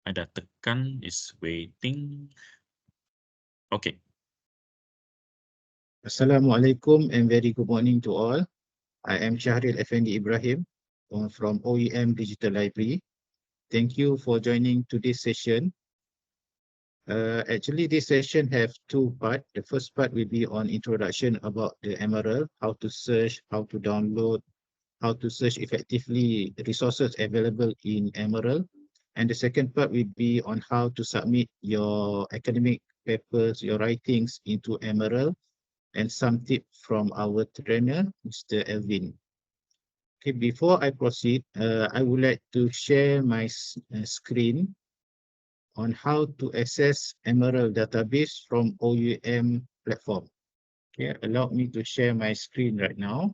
Ada tekan is waiting. Okay. Assalamualaikum and very good morning to all. I am Shahril Effendi Ibrahim from OEM Digital Library. Thank you for joining today's session. Actually, this session have two parts. The first part will be on introduction about the Emerald, how to search, how to download, how to search effectively resources available in Emerald. And the second part will be on how to submit your academic papers, your writings into Emerald, and some tips from our trainer, Mr. Elvin. Okay, before I proceed, I would like to share my screen on how to access Emerald database from OUM platform. Okay, allow me to share my screen right now.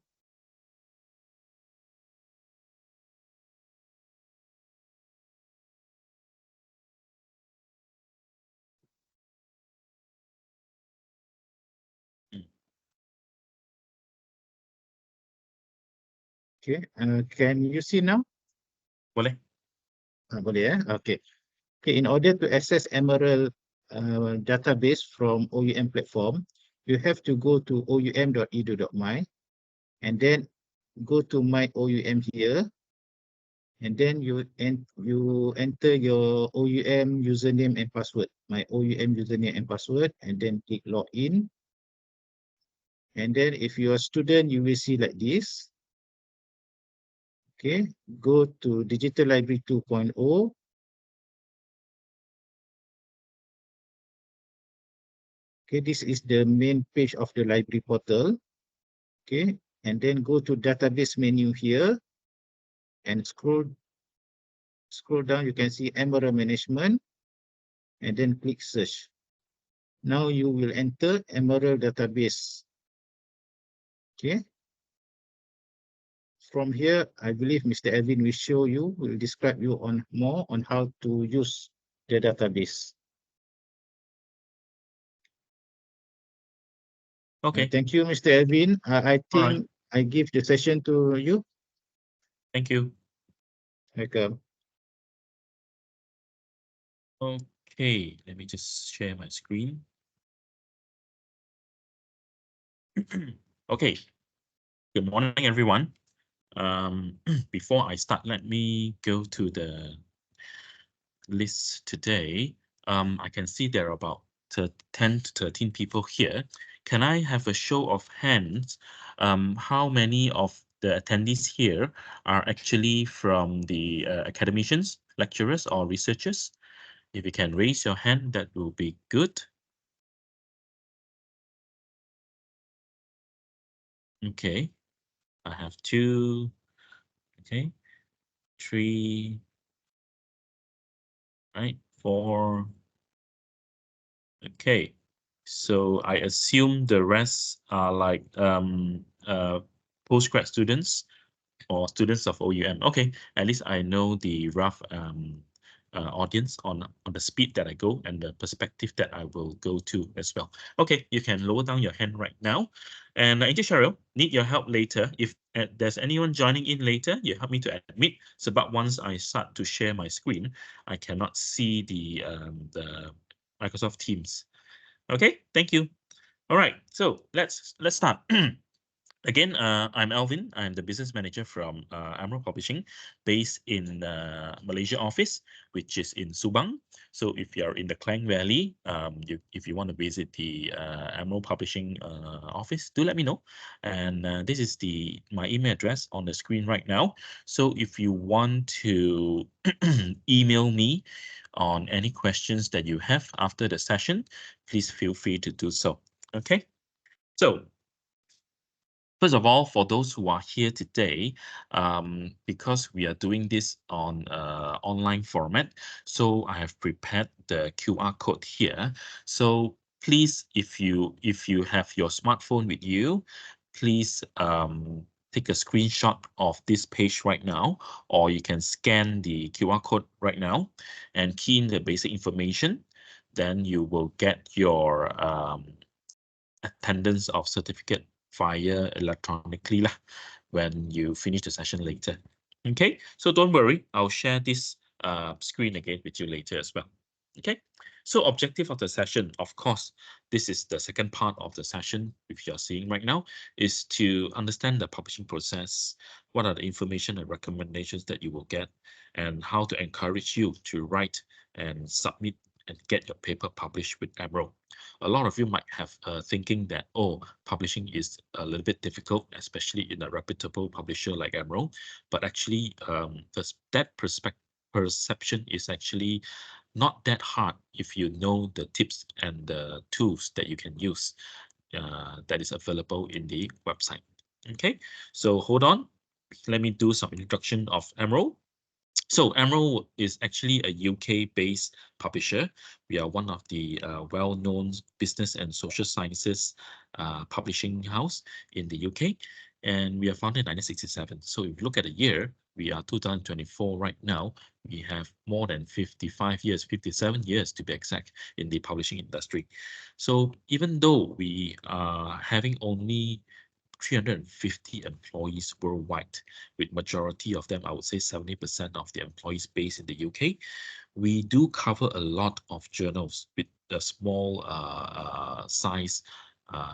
Okay, can you see now? Boleh? Boleh, okay. Okay, in order to access Emerald database from OUM platform, you have to go to oum.edu.my and then go to my OUM here, and then you enter your OUM username and password, my OUM username and password, and then click login. And then if you're a student, you will see like this. Okay, go to Digital Library 2.0. Okay, this is the main page of the library portal. Okay, and then go to database menu here and scroll down. You can see Emerald Management, and then click search. Now you will enter Emerald database. Okay. From here, I believe Mr. Elvin will show you, will describe you on more on how to use the database. Okay. Thank you, Mr. Elvin. I think I give the session to you. Thank you. Welcome. Okay, let me just share my screen. Okay. Good morning, everyone. Before I start, let me go to the list today. I can see there are about 10 to 13 people here. Can I have a show of hands? How many of the attendees here are actually from the academicians, lecturers, or researchers? If you can raise your hand, that will be good. Okay, I have 2. Okay, 3. Right, 4. Okay, so I assume the rest are like postgrad students or students of OUM. Okay, at least I know the rough audience on the speed that I go and the perspective that I will go to as well. Okay, you can lower down your hand right now. And Encik Cheryl, need your help later. If there's anyone joining in later, you help me to admit. So, but once I start to share my screen, I cannot see the Microsoft Teams. Okay, thank you. All right, so let's start. Again, I'm Elvin. I'm the business manager from Emerald Publishing, based in Malaysia office, which is in Subang. So if you're in the Klang Valley, if you want to visit the Emerald Publishing office, do let me know. And this is my email address on the screen right now. So if you want to email me on any questions that you have after the session, please feel free to do so. Okay, so first of all, for those who are here today, because we are doing this on online format, so I have prepared the QR code here. So please, if you have your smartphone with you, please take a screenshot of this page right now, or you can scan the QR code right now and key in the basic information. Then you will get your attendance of certificate via electronically lah when you finish the session later. Okay, so don't worry, I'll share this screen again with you later as well. Okay, so objective of the session, of course, this is the second part of the session, which you're seeing right now, is to understand the publishing process, what are the information and recommendations that you will get, and how to encourage you to write and submit and get your paper published with Emerald. A lot of you might have thinking that, oh, publishing is a little bit difficult, especially in a reputable publisher like Emerald. But actually, that perception is actually not that hard if you know the tips and the tools that you can use that is available in the website. Okay, so hold on. Let me do some introduction of Emerald. So Emerald is actually a UK-based publisher. We are one of the well-known business and social sciences publishing house in the UK, and we are founded in 1967. So if you look at the year, we are 2024 right now. We have more than 55 years, 57 years to be exact, in the publishing industry. So even though we are having only 350 employees worldwide, with majority of them, I would say 70% of the employees based in the UK. We do cover a lot of journals with the small size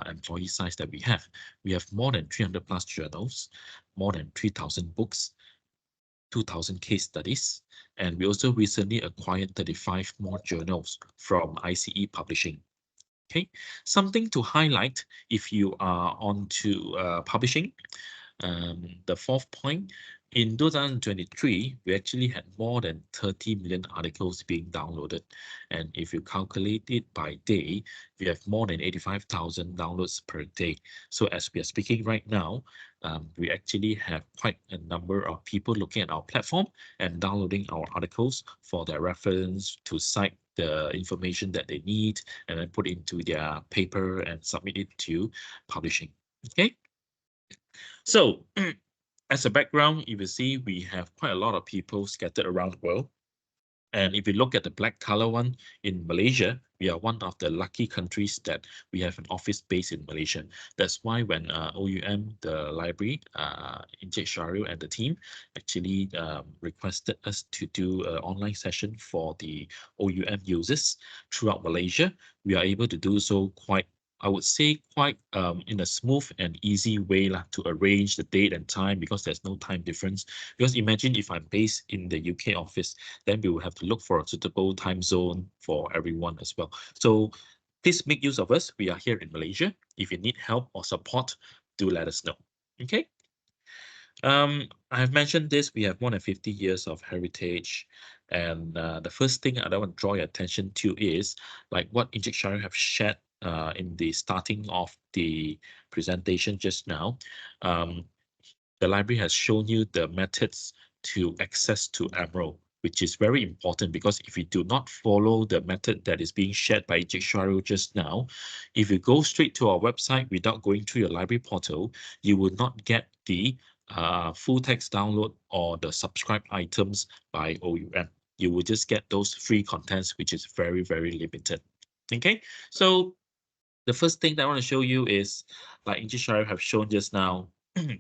employee size that we have. We have more than 300 plus journals, more than 3,000 books, 2,000 case studies, and we also recently acquired 35 more journals from ICE Publishing. Okay, something to highlight if you are onto publishing. The fourth point, in 2023, we actually had more than 30 million articles being downloaded. And if you calculate it by day, we have more than 85,000 downloads per day. So as we are speaking right now, we actually have quite a number of people looking at our platform and downloading our articles for their reference to cite the information that they need and then put into their paper and submit it to publishing. Okay. So as a background, you will see we have quite a lot of people scattered around the world. And if you look at the black color one in Malaysia, we are one of the lucky countries that we have an office base in Malaysia. That's why when OUM, the library, Encik Shahril and the team actually requested us to do an online session for the OUM users throughout Malaysia, we are able to do so quite, I would say, quite in a smooth and easy way lah, to arrange the date and time, because there's no time difference. Because imagine if I'm based in the UK office, then we will have to look for a suitable time zone for everyone as well. So please make use of us. We are here in Malaysia. If you need help or support, do let us know. Okay. I have mentioned this, we have more than 50 years of heritage. And the first thing I want to draw your attention to is like what Injik Shari have shared in the starting of the presentation just now. Um, the library has shown you the methods to access to Emerald, which is very important, because if you do not follow the method that is being shared by Jigsaw just now, if you go straight to our website without going through your library portal, you will not get the full text download or the subscribe items by OUM. You will just get those free contents, which is very, very limited. Okay, so the first thing that I want to show you is, like Inji Sharif have shown just now,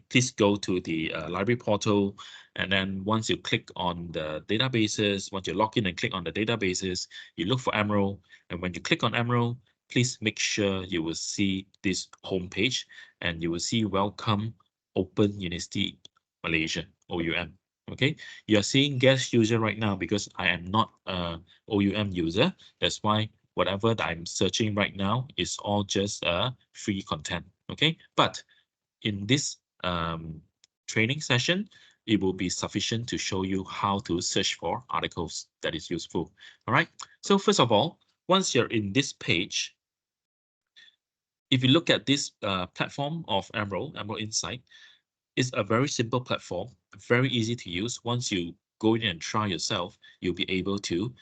please go to the library portal. And then once you click on the databases, once you log in and click on the databases, you look for Emerald. And when you click on Emerald, please make sure you will see this homepage, and you will see Welcome Open University Malaysia, OUM. Okay, you are seeing guest user right now because I am not a OUM user. That's why whatever that I'm searching right now is all just free content. Okay, but in this training session, it will be sufficient to show you how to search for articles that is useful. All right. So first of all, once you're in this page, if you look at this platform of Emerald Insight, it's a very simple platform, very easy to use. Once you go in and try yourself, you'll be able to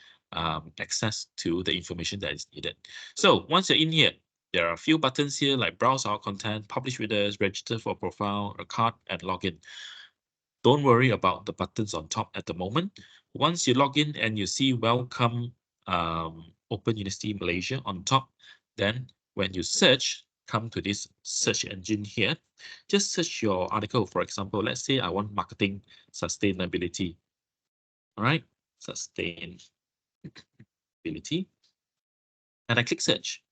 access to the information that is needed. So once you're in here, there are a few buttons here like browse our content, publish with us, register for profile, a card, and login. Don't worry about the buttons on top at the moment. Once you log in and you see welcome Open University Malaysia on top, then when you search, come to this search engine here, just search your article. For example, let's say I want marketing sustainability. All right. sustainability, and I click search.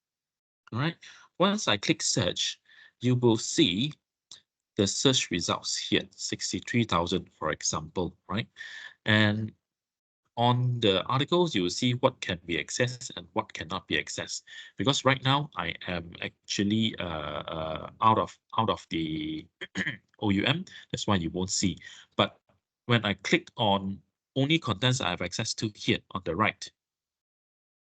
All right. Once I click search, you will see the search results here, 63,000, for example, right? And on the articles, you will see what can be accessed and what cannot be accessed. Because right now I am actually out of the OUM. That's why you won't see. But when I click on only contents I have access to here on the right,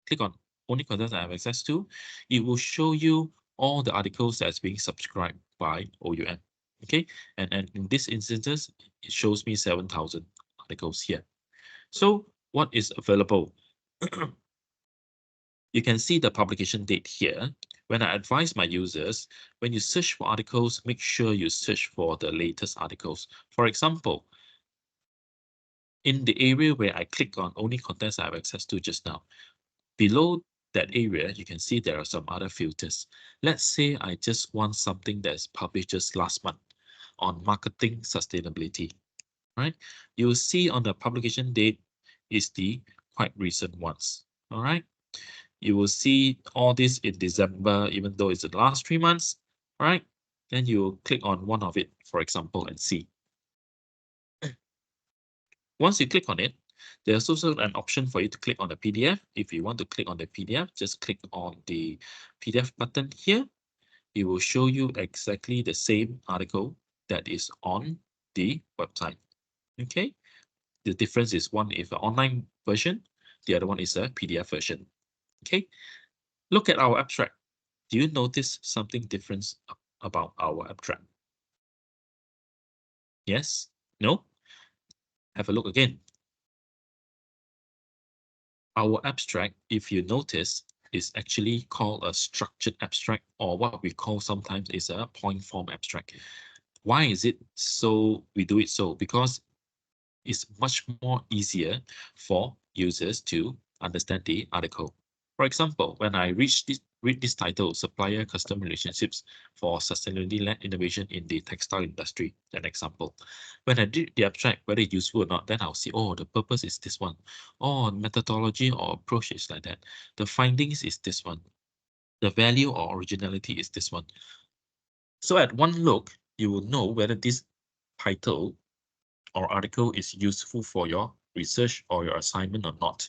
click on only contents I have access to, it will show you all the articles that's being subscribed by OUM. Okay, and in this instances, it shows me 7,000 articles here. So what is available? You can see the publication date here. When I advise my users, when you search for articles, make sure you search for the latest articles. For example, in the area where I click on only contents I have access to just now, below that area, you can see there are some other filters. Let's say I just want something that's published just last month on marketing sustainability, right? You'll see on the publication date is the quite recent ones, all right? You will see all this in December, even though it's the last 3 months, all right? Then you click on one of it, for example, and see. Once you click on it, there's also an option for you to click on the PDF. If you want to click on the PDF, just click on the PDF button here. It will show you exactly the same article that is on the website. Okay. The difference is one is the online version, the other one is a PDF version. Okay. Look at our abstract. Do you notice something different about our abstract? Yes? No? Have a look again. Our abstract, if you notice, is actually called a structured abstract, or what we call sometimes is a point form abstract. Why is it so we do it so? Because it's much more easier for users to understand the article. For example, when I read this title, Supplier Customer Relationships for Sustainability-led Innovation in the Textile Industry, an example. When I did the abstract, whether it's useful or not, then I'll see, oh, the purpose is this one. Oh, methodology or approach is like that. The findings is this one. The value or originality is this one. So at one look, you will know whether this title or article is useful for your research or your assignment or not.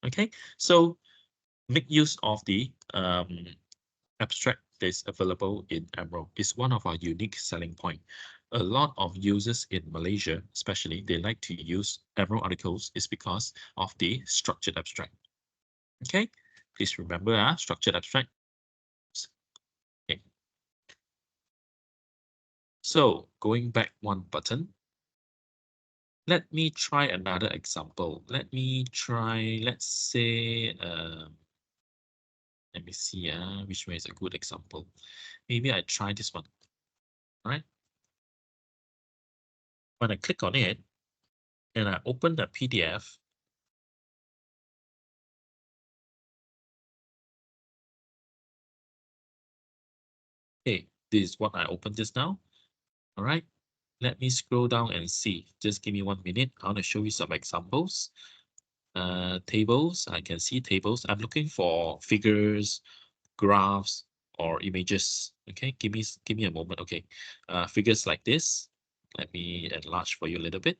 Okay, so make use of the abstract that is available in Emerald. It's one of our unique selling point. A lot of users in Malaysia, especially, they like to use Emerald articles is because of the structured abstract. Okay, please remember structured abstract. Okay. So going back one button, let me try another example. Let me try, let's say, let me see which way is a good example. Maybe I try this one. All right. When I click on it and I open the PDF, okay, this is what I opened just now. All right. Let me scroll down and see. Just give me 1 minute. I want to show you some examples. Tables. I can see tables. I'm looking for figures, graphs, or images. Okay, give me a moment. Okay, figures like this. Let me enlarge for you a little bit.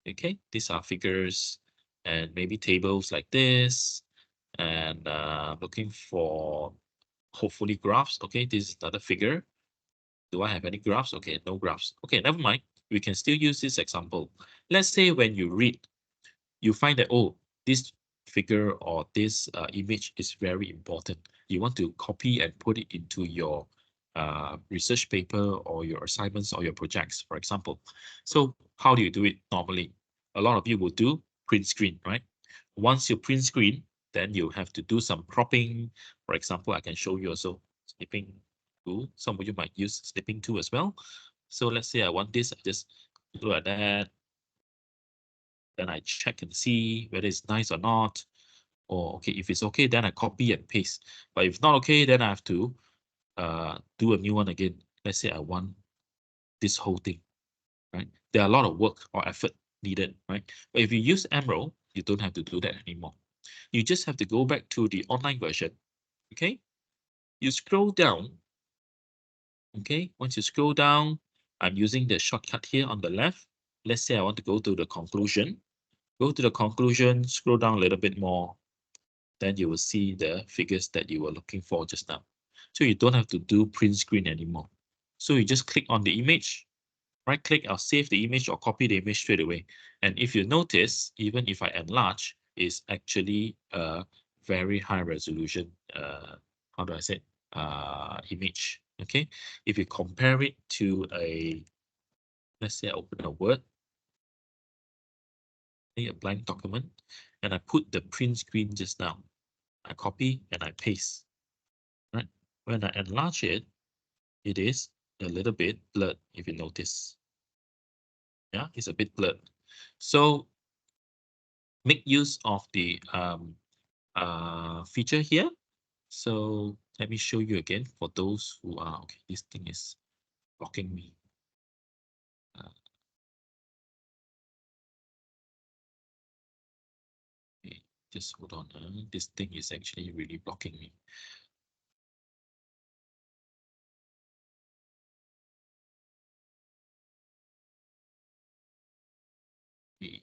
Okay, these are figures and maybe tables like this. And looking for hopefully graphs. Okay, this is another figure. Do I have any graphs? Okay, no graphs. Okay, never mind. We can still use this example. Let's say when you read, you find that, oh, this figure or this image is very important. You want to copy and put it into your research paper or your assignments or your projects, for example. So how do you do it normally? A lot of you will do print screen, right? Once you print screen, then you have to do some cropping. For example, I can show you also snipping tool. Some of you might use snipping tool as well. So let's say I want this, I just look at that, then I check and see whether it's nice or not. Or okay, if it's okay, then I copy and paste. But if not okay, then I have to do a new one again. Let's say I want this whole thing, right? There are a lot of work or effort needed, right? But if you use Emerald, You don't have to do that anymore. You just have to go back to the online version. Okay. You scroll down. Okay. Once you scroll down, I'm using the shortcut here on the left. Let's say I want to go to the conclusion. Go to the conclusion, scroll down a little bit more. Then you will see the figures that you were looking for just now. So you don't have to do print screen anymore. So you just click on the image, right click, I'll save the image or copy the image straight away. And if you notice, even if I enlarge, it's actually a very high resolution, how do I say, image. Okay. If you compare it to a, let's say I open a Word, a blank document, and I put the print screen just now. I copy and I paste. Right. When I enlarge it, it is a little bit blurred, if you notice. Yeah, it's a bit blurred. So make use of the feature here. So let me show you again for those who are, okay, this thing is blocking me. Uh, okay, just hold on. This thing is actually really blocking me. Okay,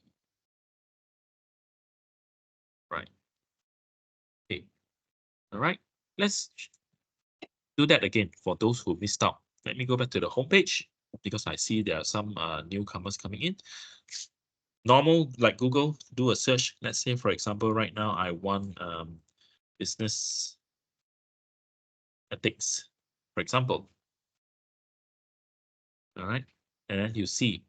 right. Okay. All right. Let's do that again for those who missed out. Let me go back to the home page because I see there are some newcomers coming in. Normal, like Google, do a search. Let's say, for example, right now I want business ethics, for example. All right. And then you see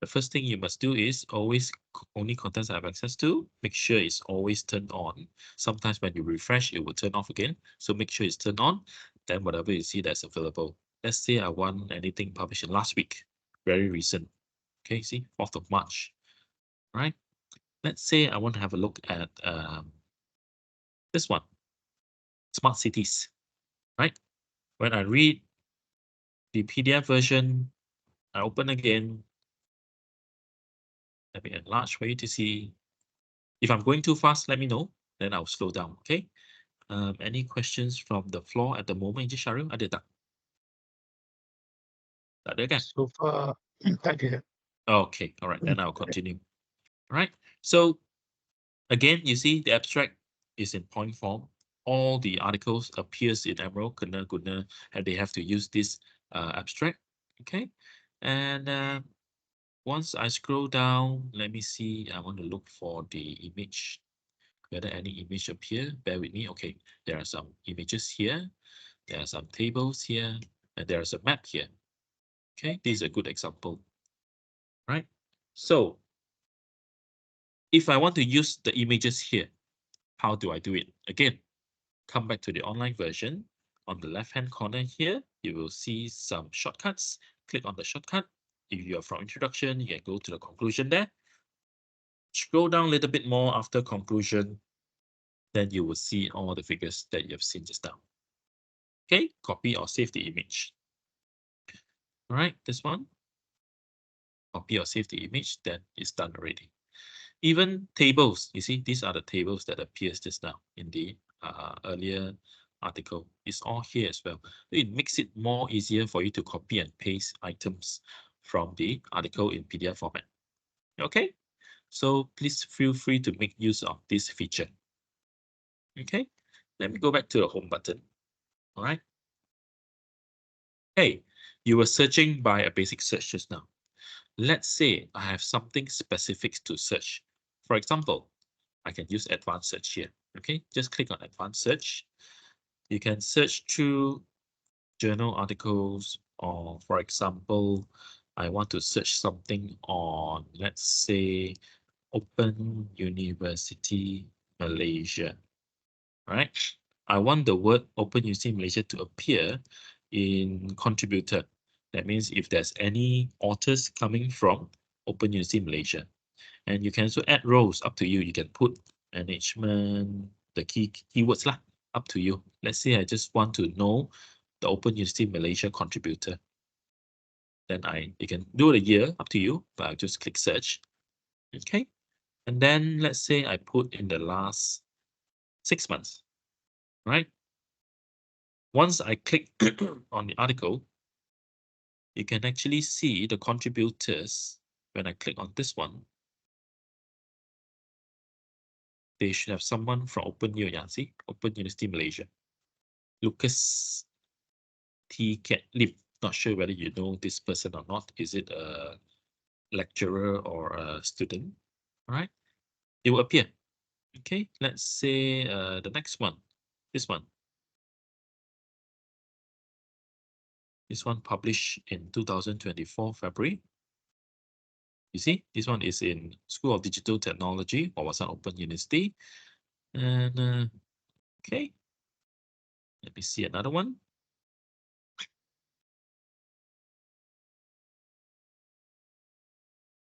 the first thing you must do is always only contents I have access to. Make sure it's always turned on. Sometimes when you refresh, it will turn off again. So make sure it's turned on. Then whatever you see that's available. Let's say I want anything published in last week, very recent. Okay, see, 4th of March. Right. Let's say I want to have a look at this one, smart cities. Right. When I read the PDF version, I open again. Let me enlarge for you to see. If I'm going too fast, let me know. Then I'll slow down. Okay. Any questions from the floor at the moment, Encik Syaril? Ada tak? Tak ada kan? So far, tak ada. Okay, all right, then I'll continue. All right, so again, you see the abstract is in point form. All the articles appears in Emerald, kena guna, and they have to use this abstract. Okay, and once I scroll down, let me see. I want to look for the image. Whether any image appear, bear with me. Okay, there are some images here. There are some tables here, and there is a map here. Okay, this is a good example, right? So if I want to use the images here, how do I do it? Again, come back to the online version. On the left-hand corner here, you will see some shortcuts. Click on the shortcut. If you are from introduction, you can go to the conclusion there. Scroll down a little bit more after conclusion, then you will see all the figures that you have seen just now. Okay, copy or save the image. All right, this one. Copy or save the image, then it's done already. Even tables, you see, these are the tables that appears just now in the earlier article. It's all here as well. It makes it more easier for you to copy and paste items from the article in PDF format. Okay, so please feel free to make use of this feature. Okay, let me go back to the home button. All right. Hey, you were searching by a basic search just now. Let's say I have something specific to search. For example, I can use advanced search here. Okay, just click on advanced search. You can search through journal articles, or for example, I want to search something on, let's say, Open University Malaysia. Right? I want the word Open University Malaysia to appear in contributor. That means if there's any authors coming from Open University Malaysia. And you can also add rows, up to you. You can put management, the keywords lah, up to you. Let's say I just want to know the Open University Malaysia contributor. Then you can do it a year, up to you, but I'll just click search. Okay. And then let's say I put in the last 6 months, right? Once I click on the article, you can actually see the contributors. When I click on this one, they should have someone from Open U, yeah, see, Open University Malaysia. Lucas T. Lim. Not sure whether you know this person or not. Is it a lecturer or a student? All right, it will appear. Okay, let's say the next one, this one. This one published in 2024 February. You see, this one is in School of Digital Technology, Wawasan Open University. And okay, let me see another one.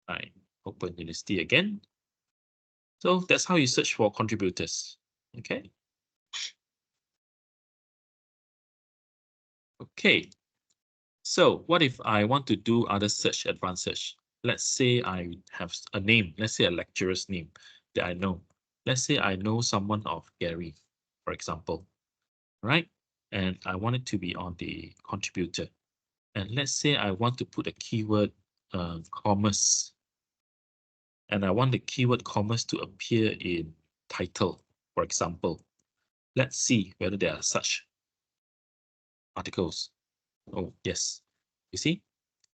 Right, Open University again. So that's how you search for contributors. Okay. Okay. So what if I want to do other search, advanced search? Let's say I have a name, let's say a lecturer's name that I know. Let's say I know someone of Gary, for example, right? And I want it to be on the contributor. And let's say I want to put a keyword commerce, and I want the keyword commerce to appear in title, for example. Let's see whether there are such articles. Oh, yes. You see,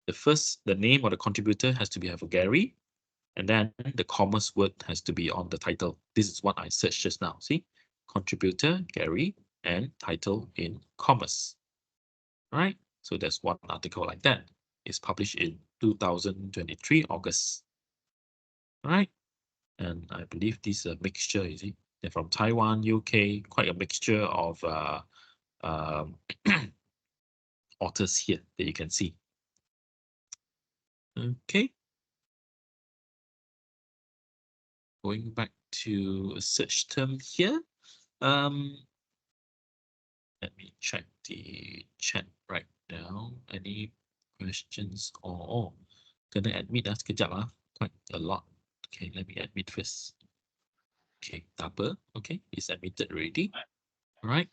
the name of the contributor has to be have a Gary, and then the commerce word has to be on the title. This is what I searched just now. See, contributor Gary and title in commerce. All right. So there's one article like that. It's published in 2023 August. All right. And I believe this is a mixture, you see. They're from Taiwan, UK, quite a mixture of um, authors here that you can see. Okay. Going back to a search term here. Um, let me check the chat right now. Any questions? Oh, gonna admit sekejap quite a lot. Okay, let me admit first. Okay, double. Okay, it's admitted already. All right.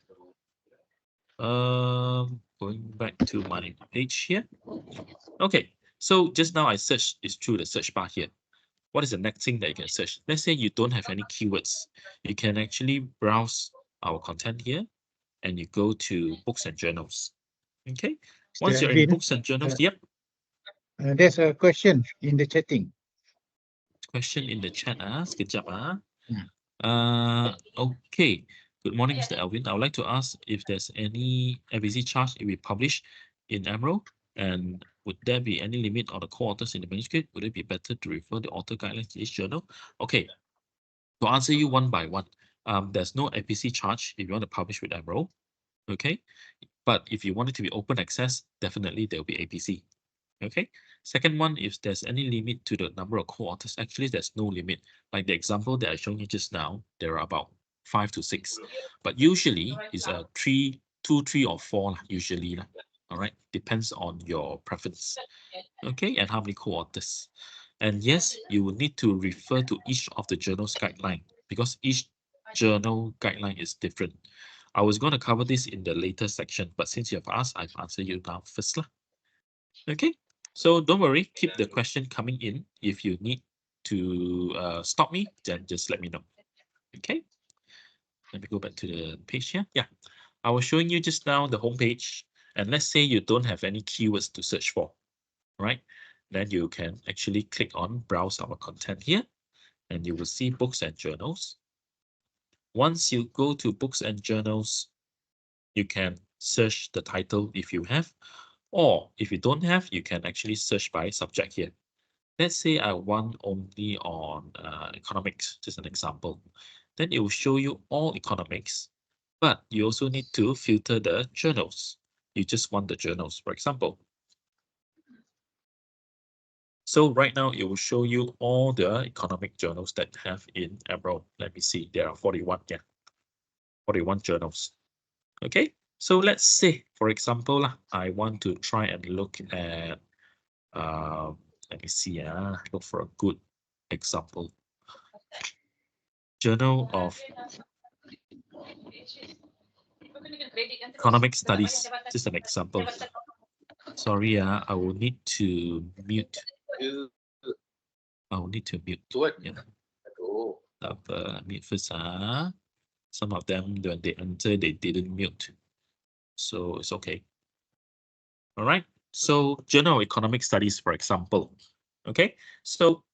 Going back to my page here. Okay, so just now I searched is through the search bar here. What is the next thing that you can search? Let's say you don't have any keywords. You can actually browse our content here and you go to books and journals. Okay, Mr. once you're in Elvin, books and journals, uh, yep. there's a question in the chatting. Question in the chat, sekejap Hmm. Okay. Good morning, Mr. Elvin. I would like to ask if there's any FBC charge if we publish in Emerald, and would there be any limit on the co-authors in the manuscript? Would it be better to refer the author guidelines to each journal? Okay, to answer you one by one, there's no FBC charge if you want to publish with Emerald, okay? But if you want it to be open access, definitely there'll be APC. Okay. Second one, if there's any limit to the number of co-authors, actually there's no limit. Like the example that I showed you just now, there are about 5 to 6, but usually is a 3, 2, 3 or 4 usually lah. All right, depends on your preference. Okay, and how many co-authors. And yes, you will need to refer to each of the journal's guideline because each journal guideline is different. I was going to cover this in the later section, but since you have asked, I've answered you now first lah. Okay, so don't worry, keep the question coming in. If you need to stop me, then just let me know. Okay, let me go back to the page here. Yeah, I was showing you just now the home page, and let's say you don't have any keywords to search for, right? Then you can actually click on browse our content here, and you will see books and journals. Once you go to books and journals, you can search the title if you have, or if you don't have, you can actually search by subject here. Let's say I want only on economics, just an example. Then it will show you all economics, but you also need to filter the journals. You just want the journals, for example. So right now it will show you all the economic journals that have in Emerald. Let me see, there are 41, yeah, 41 journals. Okay, so let's say, for example, I want to try and look at, let me see, look for a good example. Journal of Economic Studies. Just an example. Sorry, I will need to mute. I will need to mute. Yeah. Mute first. Some of them, when they enter, they didn't mute. So it's okay. All right. So Journal of Economic Studies, for example. Okay. So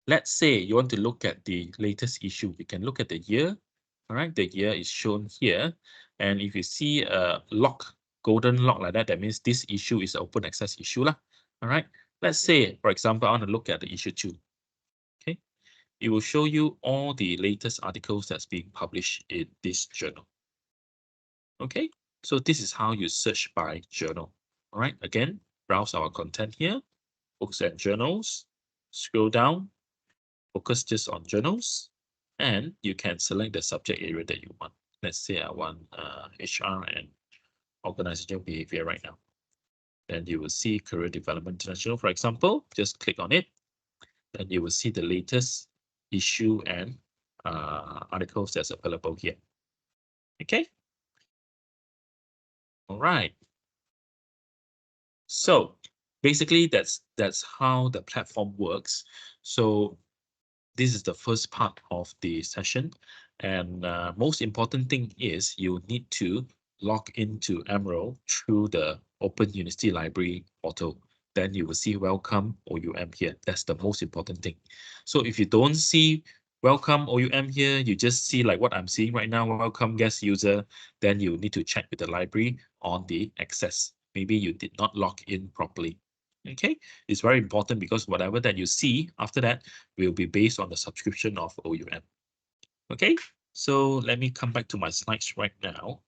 let's say you want to look at the latest issue. You can look at the year. All right. The year is shown here. And if you see a lock, golden lock like that, that means this issue is open access issue lah. All right. Let's say, for example, I want to look at the issue 2. Okay. It will show you all the latest articles that's being published in this journal. Okay. So this is how you search by journal. All right. Again, browse our content here, books and journals, scroll down, focus just on journals, and you can select the subject area that you want. Let's say I want HR and organizational behavior right now. Then you will see Career Development International, for example. Just click on it. Then you will see the latest issue and articles that's available here. Okay. All right. So basically, that's how the platform works. So this is the first part of the session, and most important thing is you need to log into Emerald through the Open University Library portal. Then you will see Welcome OUM here. That's the most important thing. So if you don't see Welcome OUM here, you just see like what I'm seeing right now, Welcome Guest User, then you need to check with the library on the access. Maybe you did not log in properly. Okay, it's very important because whatever that you see after that will be based on the subscription of OUM. Okay, so let me come back to my slides right now.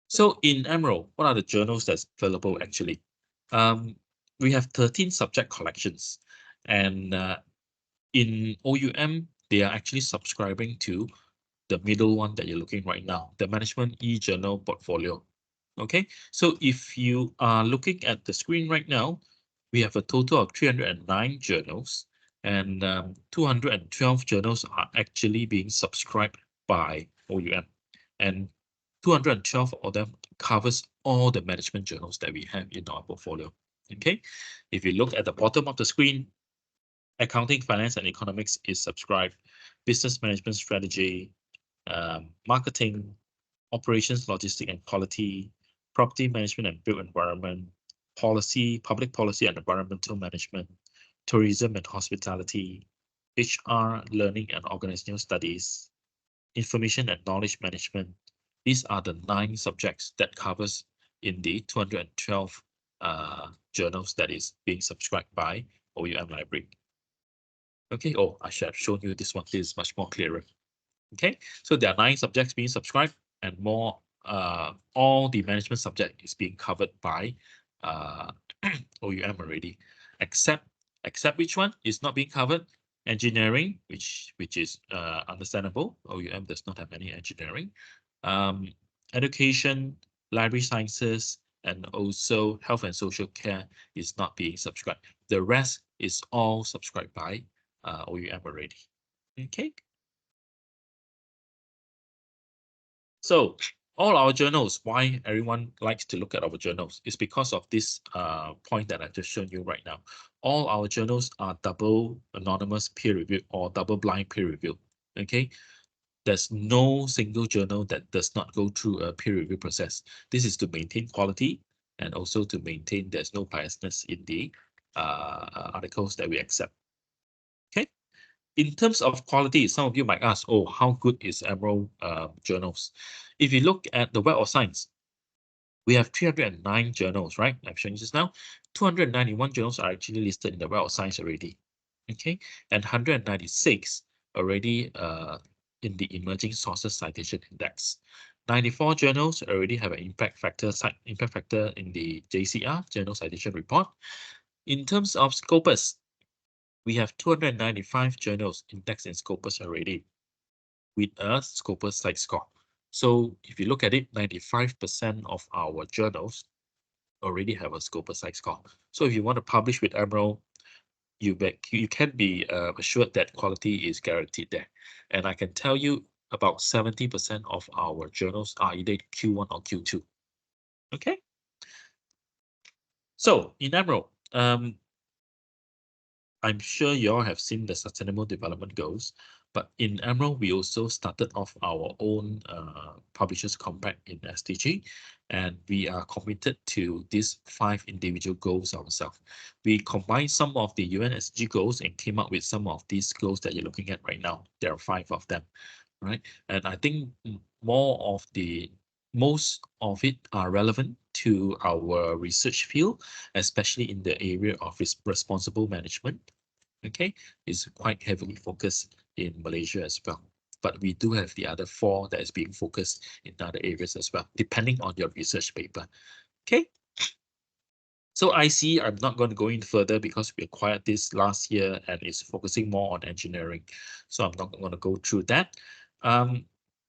So in Emerald, what are the journals that's available actually? We have 13 subject collections, and in OUM, they are actually subscribing to the middle one that you're looking right now, the Management e-Journal Portfolio. Okay, so if you are looking at the screen right now, we have a total of 309 journals, and 212 journals are actually being subscribed by OUM, and 212 of them covers all the management journals that we have in our portfolio. Okay, if you look at the bottom of the screen, Accounting, Finance, and Economics is subscribed. Business Management Strategy, Marketing, Operations, Logistics, and Quality, Property Management and Built Environment, Policy, Public Policy and Environmental Management, Tourism and Hospitality, HR, Learning and Organizational Studies, Information and Knowledge Management. These are the 9 subjects that covers in the 212 journals that is being subscribed by OUM Library. Okay, oh, I should have shown you this one. This is much more clearer. Okay, so there are 9 subjects being subscribed, and more. All the management subject is being covered by OUM already, except which one is not being covered? Engineering, which is understandable. OUM does not have any engineering. Education, library sciences, and also health and social care is not being subscribed. The rest is all subscribed by OUM already. Okay. So all our journals, why everyone likes to look at our journals is because of this point that I just shown you right now. All our journals are double anonymous peer review or double blind peer review. Okay. There's no single journal that does not go through a peer review process. This is to maintain quality and also to maintain there's no biasness in the articles that we accept. Okay. In terms of quality, some of you might ask, oh, how good is Emerald journals? If you look at the Web of Science, we have 309 journals, right? I've shown you just now. 291 journals are actually listed in the Web of Science already. Okay, and 196 already in the Emerging Sources Citation Index. 94 journals already have an impact factor in the JCR, Journal Citation Report. In terms of Scopus, we have 295 journals indexed in Scopus already with a Scopus site score. So if you look at it, 95% of our journals already have a Scopus site score. So if you want to publish with Emerald, you can be assured that quality is guaranteed there. And I can tell you about 70% of our journals are either Q1 or Q2. Okay. So in Emerald, I'm sure you all have seen the Sustainable Development Goals, but in Emerald, we also started off our own Publishers Compact in SDG, and we are committed to these 5 individual goals ourselves. We combined some of the UNSG goals and came up with some of these goals that you're looking at right now. There are 5 of them, right? And I think most of it are relevant to our research field, especially in the area of responsible management. Okay, is quite heavily focused in Malaysia as well. But we do have the other 4 that is being focused in other areas as well, depending on your research paper. Okay, so IC, I'm not going to go in further because we acquired this last year and it's focusing more on engineering. So I'm not going to go through that.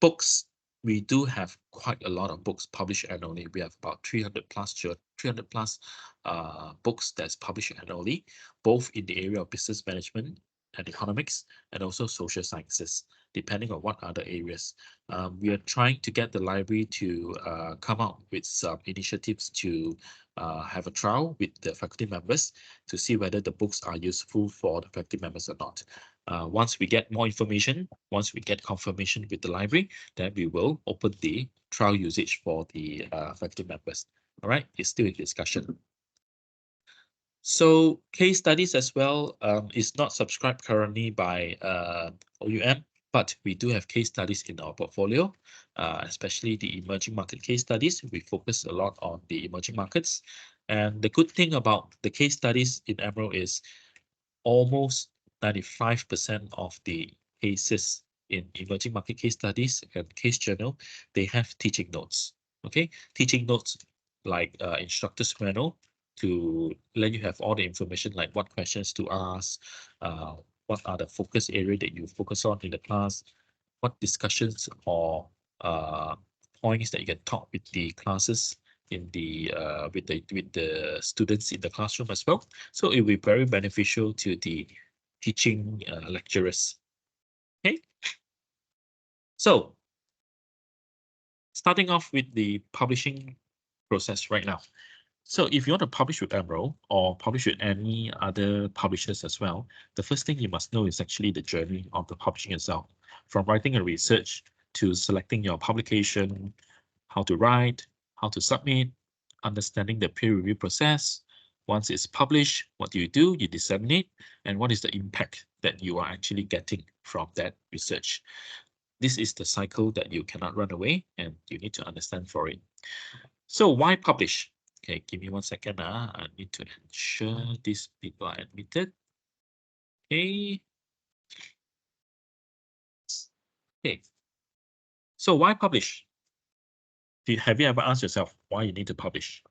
Books, we do have quite a lot of books published annually. We have about 300 plus books that's published annually, both in the area of business management and economics, and also social sciences, depending on what other areas. We are trying to get the library to come out with some initiatives to have a trial with the faculty members to see whether the books are useful for the faculty members or not. Once we get more information, once we get confirmation with the library, then we will open the trial usage for the faculty members. All right, it's still in discussion. So case studies as well is not subscribed currently by OUM, but we do have case studies in our portfolio, especially the emerging market case studies. We focus a lot on the emerging markets. And the good thing about the case studies in Emerald is almost 95% of the cases in emerging market case studies and case journal, they have teaching notes. Okay, teaching notes like instructor's manual to let you have all the information like what questions to ask, what are the focus area that you focus on in the class, what discussions or points that you can talk with the classes in the with the students in the classroom as well. So it will be very beneficial to the teaching lecturers. Okay, so starting off with the publishing process right now. So if you want to publish with Emerald or publish with any other publishers as well, the first thing you must know is actually the journey of the publishing itself, from writing a research to selecting your publication, how to write, how to submit, understanding the peer review process. Once it's published, what do? You disseminate, and what is the impact that you are actually getting from that research? This is the cycle that you cannot run away, and you need to understand for it. So why publish? Okay, give me 1 second. I need to ensure these people are admitted. Okay. Okay. So why publish? Have you ever asked yourself why you need to publish?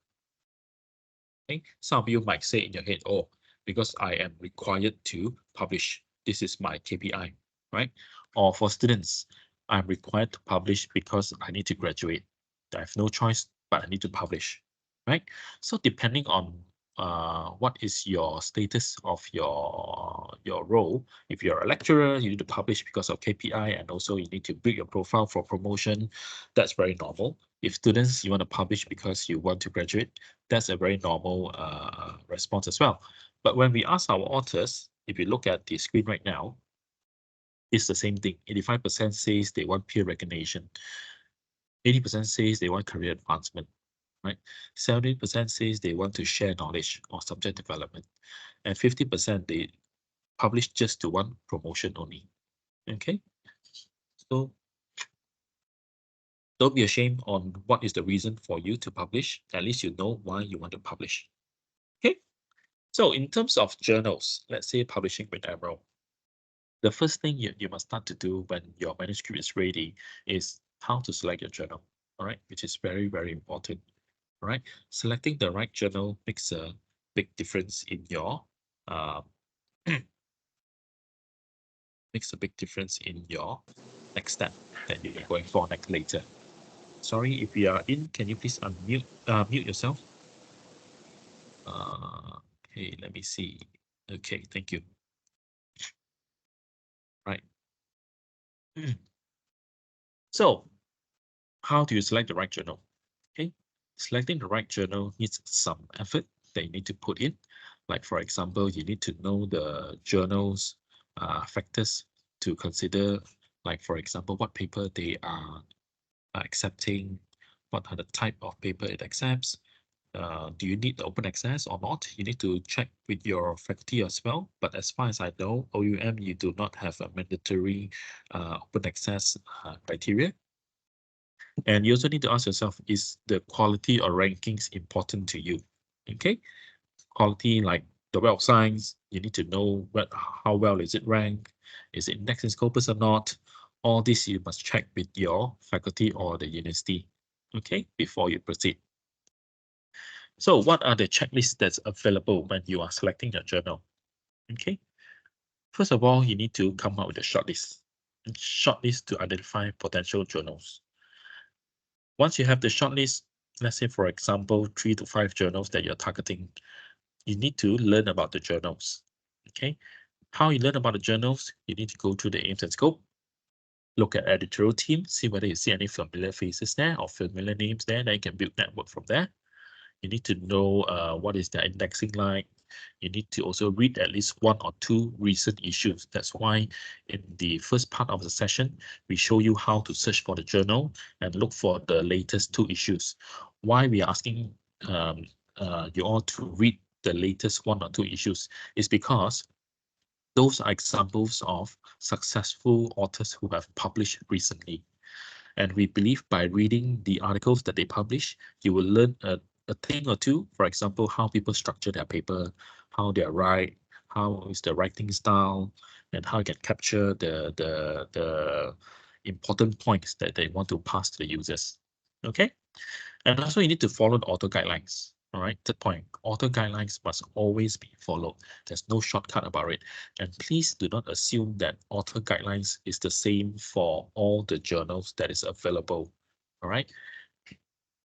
Okay. Some of you might say in your head, oh, because I am required to publish. This is my KPI, right? Or for students, I'm required to publish because I need to graduate. I have no choice, but I need to publish, right? So depending on what is your status of your role. If you're a lecturer, you need to publish because of KPI, and also you need to build your profile for promotion. That's very normal. If students, you want to publish because you want to graduate, that's a very normal response as well. But when we ask our authors, if you look at the screen right now, it's the same thing. 85% says they want peer recognition. 80% says they want career advancement, right? 70% says they want to share knowledge or subject development. And 50% they publish just to want promotion only. Okay. So don't be ashamed on what is the reason for you to publish. At least you know why you want to publish. Okay. So in terms of journals, let's say publishing with Emerald, the first thing you must start to do when your manuscript is ready is how to select your journal, all right, which is very, very important, all right? Selecting the right journal makes a big difference in your, uh, makes a big difference in your next step that you're going for next later. Sorry, if you are in, can you please mute yourself? Okay, let me see. Okay, thank you. Right. Mm. So, how do you select the right journal? Okay, selecting the right journal needs some effort that you need to put in. Like, for example, you need to know the journal's factors to consider, like, for example, what paper they are accepting, what are the type of paper it accepts. Do you need the open access or not? You need to check with your faculty as well. But as far as I know, OUM, you do not have a mandatory open access criteria. And you also need to ask yourself, is the quality or rankings important to you? Okay, quality like the Web of Science, you need to know how well is it ranked, is it indexed in Scopus or not? All this you must check with your faculty or the university, okay, before you proceed. So what are the checklists that's available when you are selecting your journal? Okay, first of all, you need to come up with a shortlist. Shortlist to identify potential journals. Once you have the shortlist, let's say, for example, 3 to 5 journals that you're targeting, you need to learn about the journals. Okay. How you learn about the journals, you need to go through the aims and scope, look at editorial team, see whether you see any familiar faces there or familiar names there, then you can build network from there. You need to know what is their indexing like. You need to also read at least 1 or 2 recent issues. That's why in the first part of the session, we show you how to search for the journal and look for the latest 2 issues. Why we are asking um, you all to read the latest 1 or 2 issues is because those are examples of successful authors who have published recently. And we believe by reading the articles that they publish, you will learn a thing or two. For example, how people structure their paper, how they write, how is the writing style, and how you can capture the important points that they want to pass to the users. Okay. And also you need to follow the author guidelines. All right. Third point, author guidelines must always be followed. There's no shortcut about it. And please do not assume that author guidelines is the same for all the journals that is available. All right.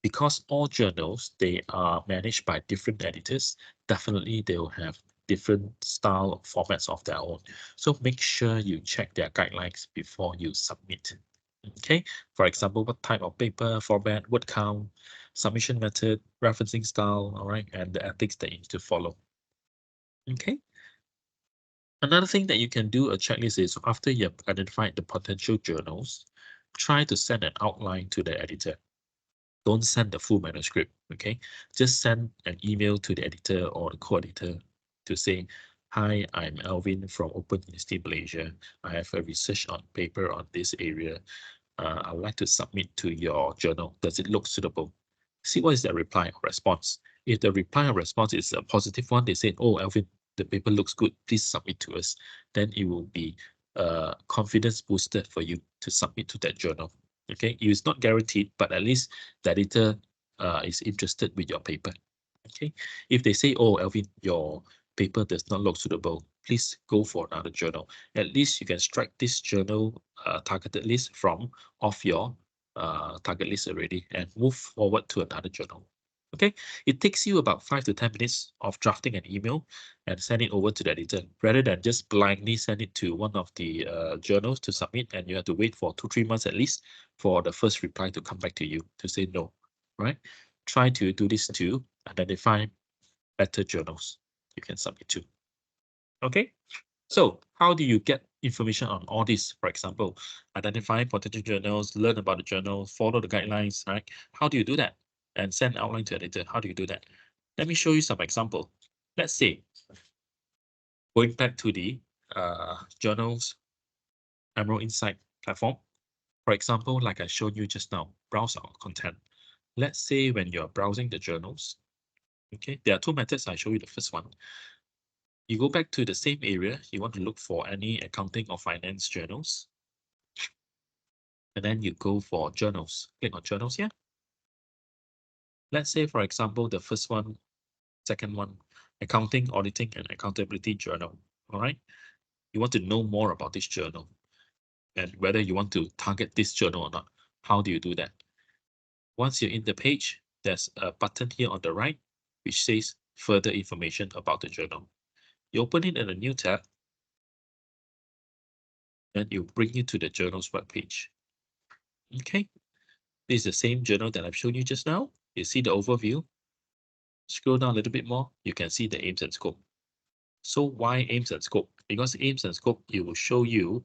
Because all journals, they are managed by different editors, definitely they will have different style formats of their own. So make sure you check their guidelines before you submit. Okay, for example, what type of paper, format, word count, submission method, referencing style, all right, and the ethics that you need to follow. Okay. Another thing that you can do a checklist is after you have identified the potential journals, try to send an outline to the editor. Don't send the full manuscript, okay? Just send an email to the editor or the co-editor to say, hi, I'm Elvin from Open University Malaysia. I have a research on paper on this area. I would like to submit to your journal. Does it look suitable? See what is their reply or response. If the reply or response is a positive one, they say, oh, Elvin, the paper looks good. Please submit to us. Then it will be confidence boosted for you to submit to that journal. Okay, it's not guaranteed, but at least the editor is interested with your paper. Okay, if they say, oh, Elvin, your paper does not look suitable, please go for another journal. At least you can strike this journal targeted list from off your target list already and move forward to another journal. Okay, it takes you about 5 to 10 minutes of drafting an email and send it over to the editor rather than just blindly send it to one of the journals to submit, and you have to wait for 2 3 months at least for the first reply to come back to you to say no. Right? Try to do this to identify better journals you can submit to. Okay, so how do you get information on all this? For example, identify potential journals, learn about the journal, follow the guidelines, right? How do you do that? And send outline to editor. How do you do that? Let me show you some example. Let's say, going back to the journals Emerald Insight platform. For example, like I showed you just now, browse our content. Let's say when you're browsing the journals, okay, there are 2 methods. I show you the first one. You go back to the same area, you want to look for any accounting or finance journals, and then you go for journals. Click on journals here. Let's say, for example, the first one, second one, accounting, auditing, and accountability journal. All right. You want to know more about this journal and whether you want to target this journal or not. How do you do that? Once you're in the page, there's a button here on the right, which says further information about the journal. You open it in a new tab, and it will bring you to the journal's web page. Okay, this is the same journal that I've shown you just now. You see the overview. Scroll down a little bit more, you can see the aims and scope. So why aims and scope? Because aims and scope, it will show you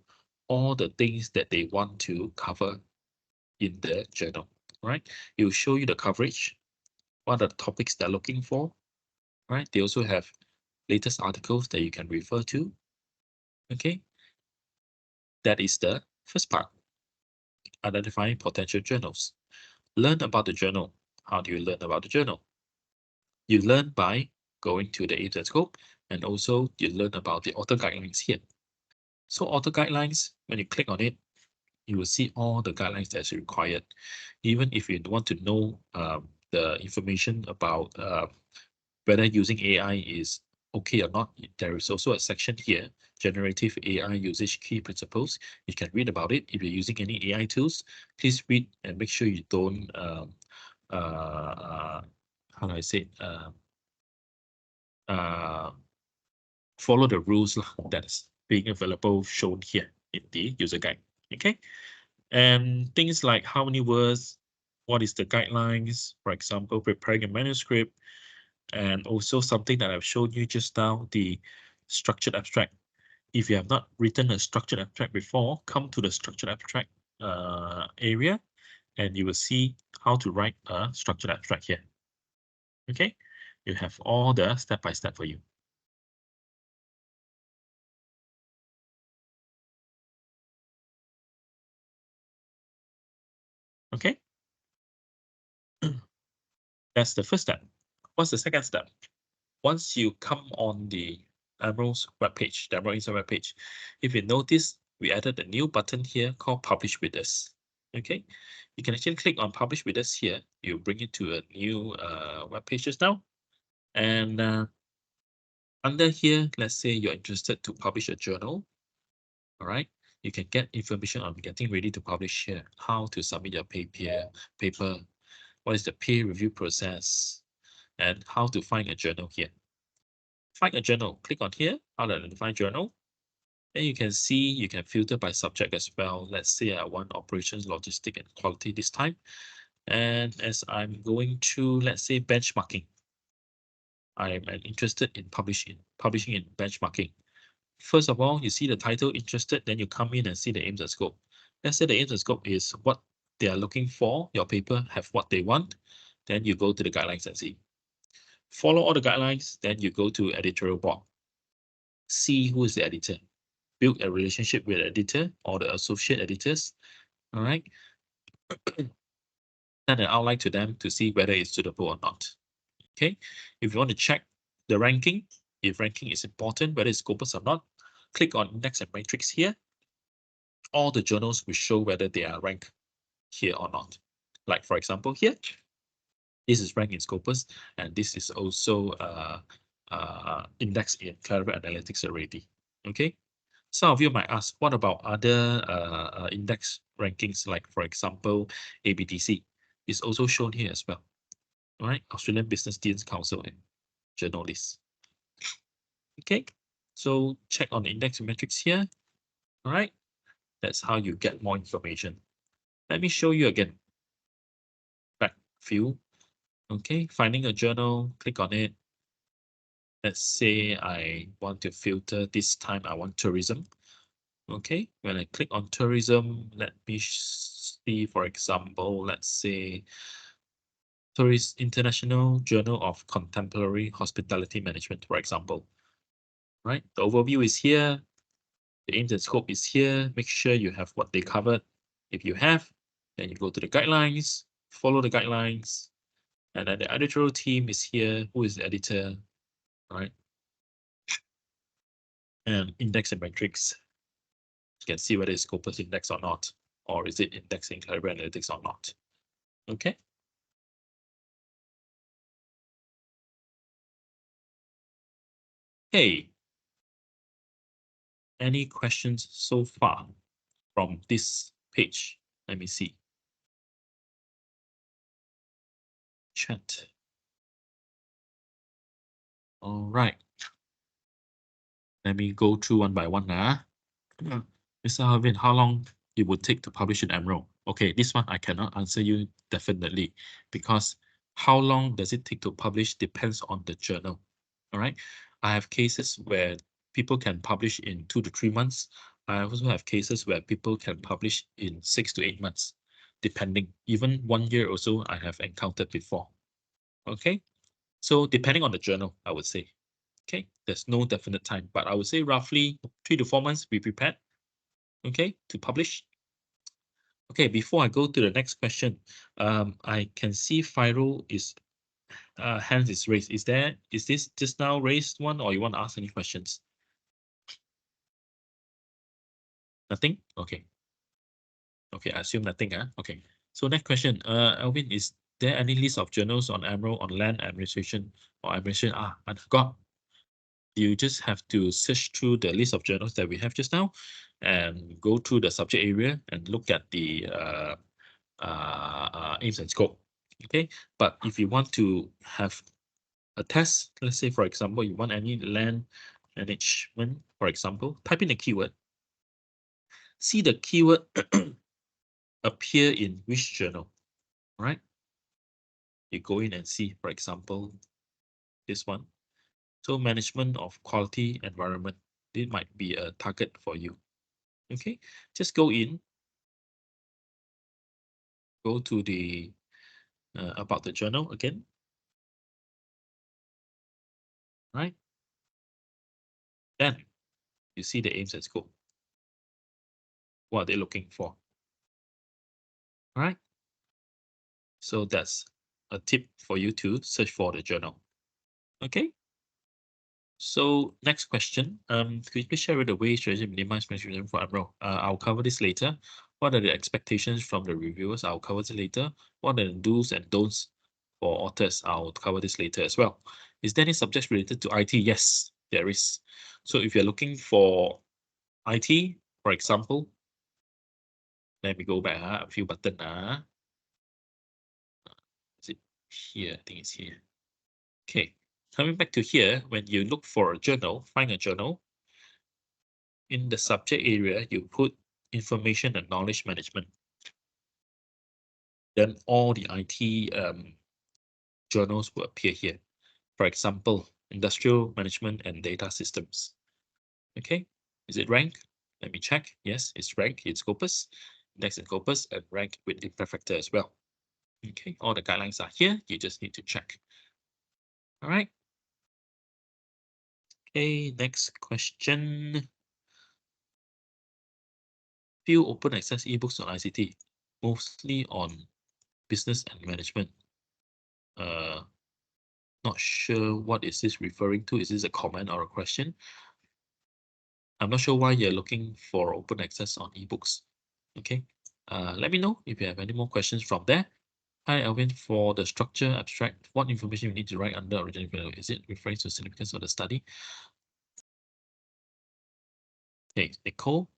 all the things that they want to cover in the journal, right? It will show you the coverage, what are the topics they're looking for, right? They also have latest articles that you can refer to. Okay, that is the first part, identifying potential journals. Learn about the journal. How do you learn about the journal? You learn by going to the aims and scope, and also you learn about the author guidelines here. So author guidelines, when you click on it, you will see all the guidelines that's required. Even if you want to know the information about whether using AI is okay or not, there is also a section here, generative AI usage key principles. You can read about it. If you're using any AI tools, please read and make sure you don't, how do I say, uh, follow the rules that's being available shown here in the user guide. Okay. And things like how many words, what is the guidelines, for example, preparing a manuscript, and also something that I've shown you just now, the structured abstract. If you have not written a structured abstract before, come to the structured abstract area, and you will see how to write a structured abstract here. Okay, you have all the step by step for you. Okay, that's the first step. What's the second step? Once you come on the Emerald's webpage, the Emerald Insight webpage, if you notice, we added a new button here called Publish with Us. Okay, you can actually click on Publish with Us here. You bring it to a new web page just now. And under here, let's say you're interested to publish a journal. All right, you can get information on getting ready to publish here, how to submit your paper, what is the peer review process, and how to find a journal here. Find a journal, click on here, how to identify journal. And you can see, you can filter by subject as well. Let's say I want operations, logistic, and quality this time. And as I'm going to, let's say, benchmarking, I'm interested in publishing in benchmarking. First of all, you see the title interested, then you come in and see the aims and scope. Let's say the aims and scope is what they are looking for, your paper have what they want, then you go to the guidelines and see. Follow all the guidelines, then you go to editorial board. See who is the editor. Build a relationship with the editor or the associate editors. All right. Send an outline to them to see whether it's suitable or not. Okay. If you want to check the ranking, if ranking is important, whether it's Scopus or not, click on index and matrix here. All the journals will show whether they are ranked here or not. Like for example, here, this is ranked in Scopus, and this is also indexed in Clever Analytics already. Okay. Some of you might ask, what about other index rankings, like for example, ABTC is also shown here as well. All right, Australian Business Deans Council and journal list. Okay, so check on the index metrics here. All right, that's how you get more information. Let me show you again. Back view. Okay, finding a journal, click on it. Let's say I want to filter this time, I want tourism. Okay, when I click on tourism, let me see, for example, let's say Tourist International Journal of Contemporary Hospitality Management, for example. Right, the overview is here, the aims and scope is here. Make sure you have what they covered. If you have, then you go to the guidelines, follow the guidelines, and then the editorial team is here. Who is the editor, right? And index and metrics. You can see whether it's Scopus index or not, or is it indexing Clever Analytics or not. Okay. Hey, any questions so far from this page? Let me see. Chat. All right. Let me go through one by one. Mr. Harvin, how long it would take to publish an Emerald? Okay, this one I cannot answer you definitely because how long does it take to publish depends on the journal. All right. I have cases where people can publish in 2 to 3 months. I also have cases where people can publish in 6 to 8 months, depending. Even 1 year or so, I have encountered before. Okay. So depending on the journal, I would say. Okay, there's no definite time, but I would say roughly 3 to 4 months be prepared, okay, to publish. Okay, before I go to the next question, I can see Fairul is hands is raised. Is this just now raised one, or you want to ask any questions? Nothing? Okay. Okay, I assume nothing, huh? Okay. So next question, Elvin, is there any list of journals on Emerald on land administration or administration? I forgot. You just have to search through the list of journals that we have just now and go through the subject area and look at the aims and scope. Okay, but if you want to have a test, let's say, for example, you want any land management, for example, type in a keyword, see the keyword appear in which journal, right? You go in and see, for example, this one. So management of quality environment, it might be a target for you. Okay, just go in, go to the about the journal again, right? Then you see the aims and scope. What are they looking for? All right. So that's a tip for you to search for the journal. Okay. So next question. Could you please share with the way strategy minimize management for Emerald? I'll cover this later. What are the expectations from the reviewers? I'll cover this later. What are the do's and don'ts for authors? I'll cover this later as well. Is there any subjects related to IT? Yes, there is. So if you're looking for IT, for example, let me go back a few buttons. Is it here? I think it's here. Okay, coming back to here, when you look for a journal, find a journal, in the subject area, you put information and knowledge management. Then all the IT journals will appear here. For example, industrial management and data systems. Okay, is it ranked? Let me check. Yes, it's ranked in Scopus, index in Scopus, and ranked with imperfecta as well. Okay, all the guidelines are here. You just need to check. All right. Okay, next question. Few open access ebooks on ICT, mostly on business and management. Uh, Not sure what is this referring to. Is this a comment or a question? I'm not sure why you're looking for open access on ebooks. Okay. Let me know if you have any more questions from there. Hi, Alvin. For the structure abstract, what information you need to write under original value? Is it referring to significance of the study? Okay, Nicole.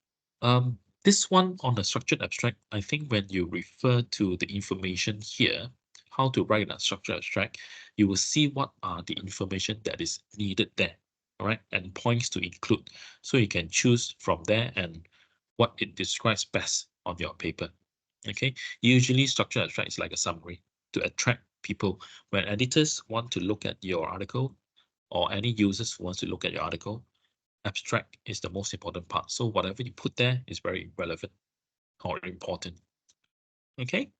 This one on the structured abstract, I think when you refer to the information here, how to write a structured abstract, you will see what are the information that is needed there, all right, and points to include. So you can choose from there and what it describes best on your paper. Okay, usually structured abstract is like a summary to attract people. When editors want to look at your article or any users who wants to look at your article, abstract is the most important part. So whatever you put there is very relevant or important. Okay.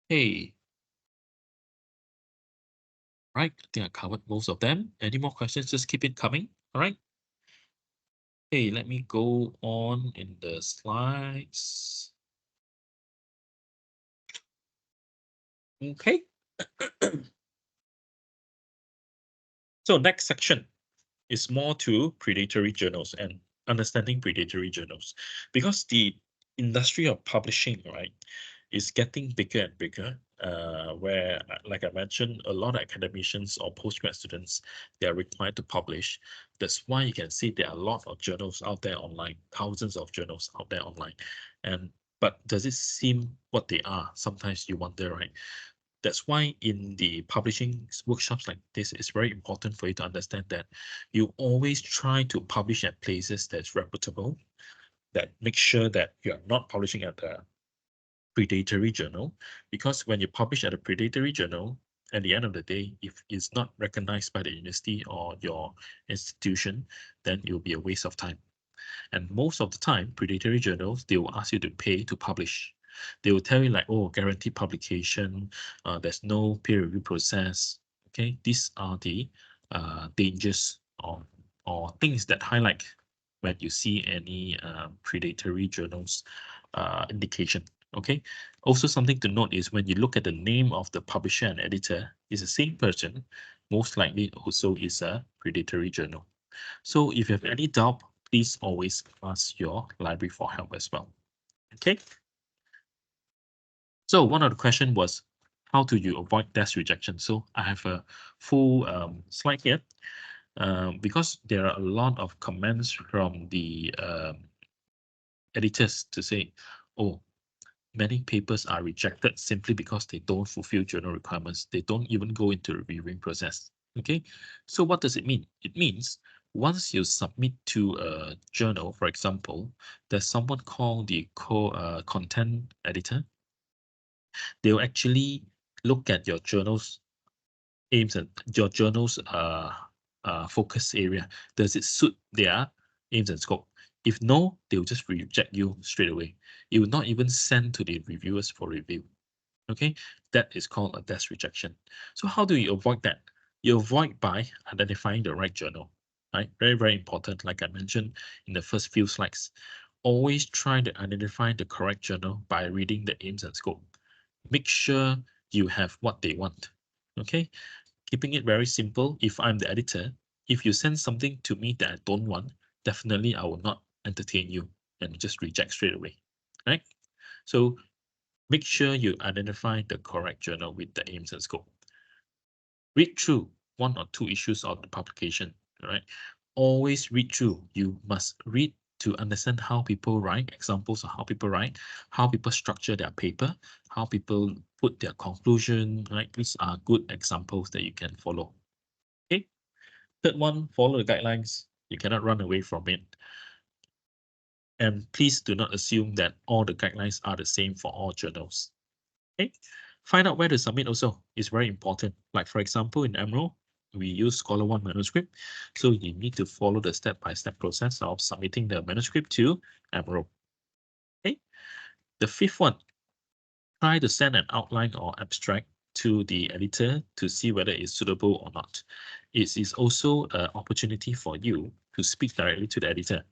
Hey, right. I think I covered most of them. Any more questions? Just keep it coming. All right. Hey, let me go on in the slides. Okay. So next section is more to predatory journals and understanding predatory journals, because the industry of publishing, right, is getting bigger and bigger. Where, like I mentioned, a lot of academicians or postgrad students, they are required to publish. That's why you can see there are a lot of journals out there online, thousands of journals out there online. And but does it seem what they are? Sometimes you wonder, right? That's why in the publishing workshops like this, it's very important for you to understand that you always try to publish at places that's reputable, that make sure that you are not publishing at a predatory journal, because when you publish at a predatory journal, at the end of the day, if it's not recognized by the university or your institution, then it will be a waste of time. And most of the time, predatory journals, they will ask you to pay to publish. They will tell you like, oh, guaranteed publication, there's no peer review process. Okay, these are the dangers or things that highlight when you see any predatory journals indication. Okay. Also, something to note is when you look at the name of the publisher and editor, is the same person, most likely also is a predatory journal. So if you have any doubt, please always ask your library for help as well. Okay. So one of the question was, how do you avoid desk rejection? So I have a full slide here because there are a lot of comments from the editors to say, oh, many papers are rejected simply because they don't fulfill journal requirements. They don't even go into the reviewing process. Okay, so what does it mean? It means once you submit to a journal, for example, there's someone called the content editor. They'll actually look at your journal's aims and your journal's focus area. Does it suit their aims and scope? If no, they will just reject you straight away. It will not even send to the reviewers for review. Okay, that is called a desk rejection. So how do you avoid that? You avoid by identifying the right journal, right? Very, very important. Like I mentioned in the first few slides, always try to identify the correct journal by reading the aims and scope. Make sure you have what they want. Okay, keeping it very simple. If I'm the editor, if you send something to me that I don't want, definitely I will not entertain you and just reject straight away, right? So make sure you identify the correct journal with the aims and scope. Read through one or two issues of the publication, all right? Always read through. You must read to understand how people write, examples of how people write, how people structure their paper, how people put their conclusion, right? These are good examples that you can follow. Okay. Third one, follow the guidelines. You cannot run away from it. And please do not assume that all the guidelines are the same for all journals. Okay. Find out where to submit also is very important. Like for example, in Emerald, we use Scholar One manuscript. So you need to follow the step-by-step process of submitting the manuscript to Emerald. Okay. The fifth one, try to send an outline or abstract to the editor to see whether it's suitable or not. It is also an opportunity for you to speak directly to the editor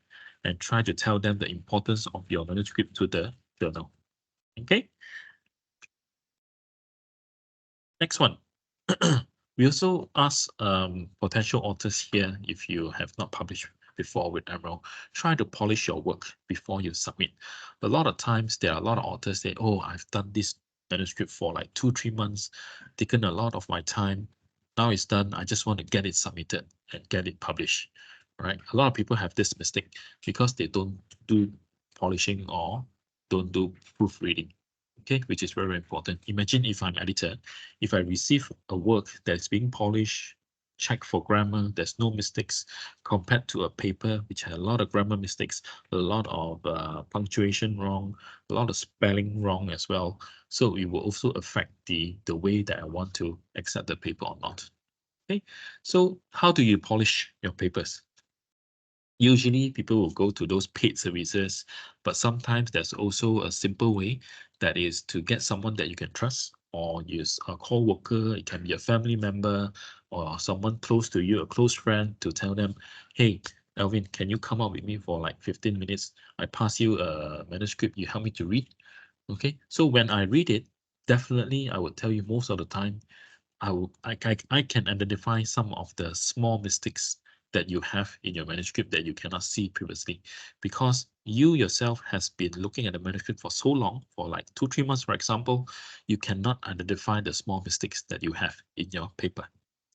and try to tell them the importance of your manuscript to the journal. Okay. Next one. We also ask potential authors here, if you have not published before with Emerald, try to polish your work before you submit. A lot of times, there are a lot of authors say, oh, I've done this manuscript for like 2-3 months, taken a lot of my time. Now it's done. I just want to get it submitted and get it published. Right? A lot of people have this mistake because they don't do polishing or don't do proofreading. Okay, which is very, very important. Imagine if I'm editor, if I receive a work that's being polished, checked for grammar, there's no mistakes, compared to a paper which had a lot of grammar mistakes, a lot of punctuation wrong, a lot of spelling wrong as well. So it will also affect the way that I want to accept the paper or not. Okay, so how do you polish your papers? Usually people will go to those paid services, but sometimes there's also a simple way, that is to get someone that you can trust or use a co-worker. It can be a family member or someone close to you, a close friend, to tell them, hey, Elvin, can you come out with me for like 15 minutes? I pass you a manuscript, you help me to read. Okay, so when I read it, definitely I would tell you most of the time I can identify some of the small mistakes that you have in your manuscript that you cannot see previously, because you yourself has been looking at the manuscript for so long, for like 2-3 months, for example, you cannot identify the small mistakes that you have in your paper.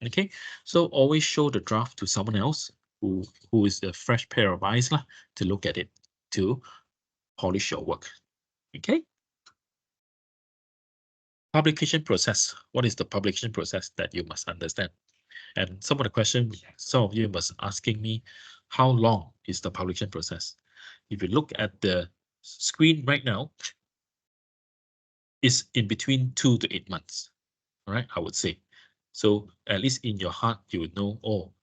Okay, so always show the draft to someone else who is a fresh pair of eyes lah, to look at it, to polish your work. Okay. Publication process. What is the publication process that you must understand? And some of the questions, some of you must asking me, how long is the publication process? If you look at the screen right now, it's in between 2 to 8 months. All right, I would say. So at least in your heart, you would know, oh,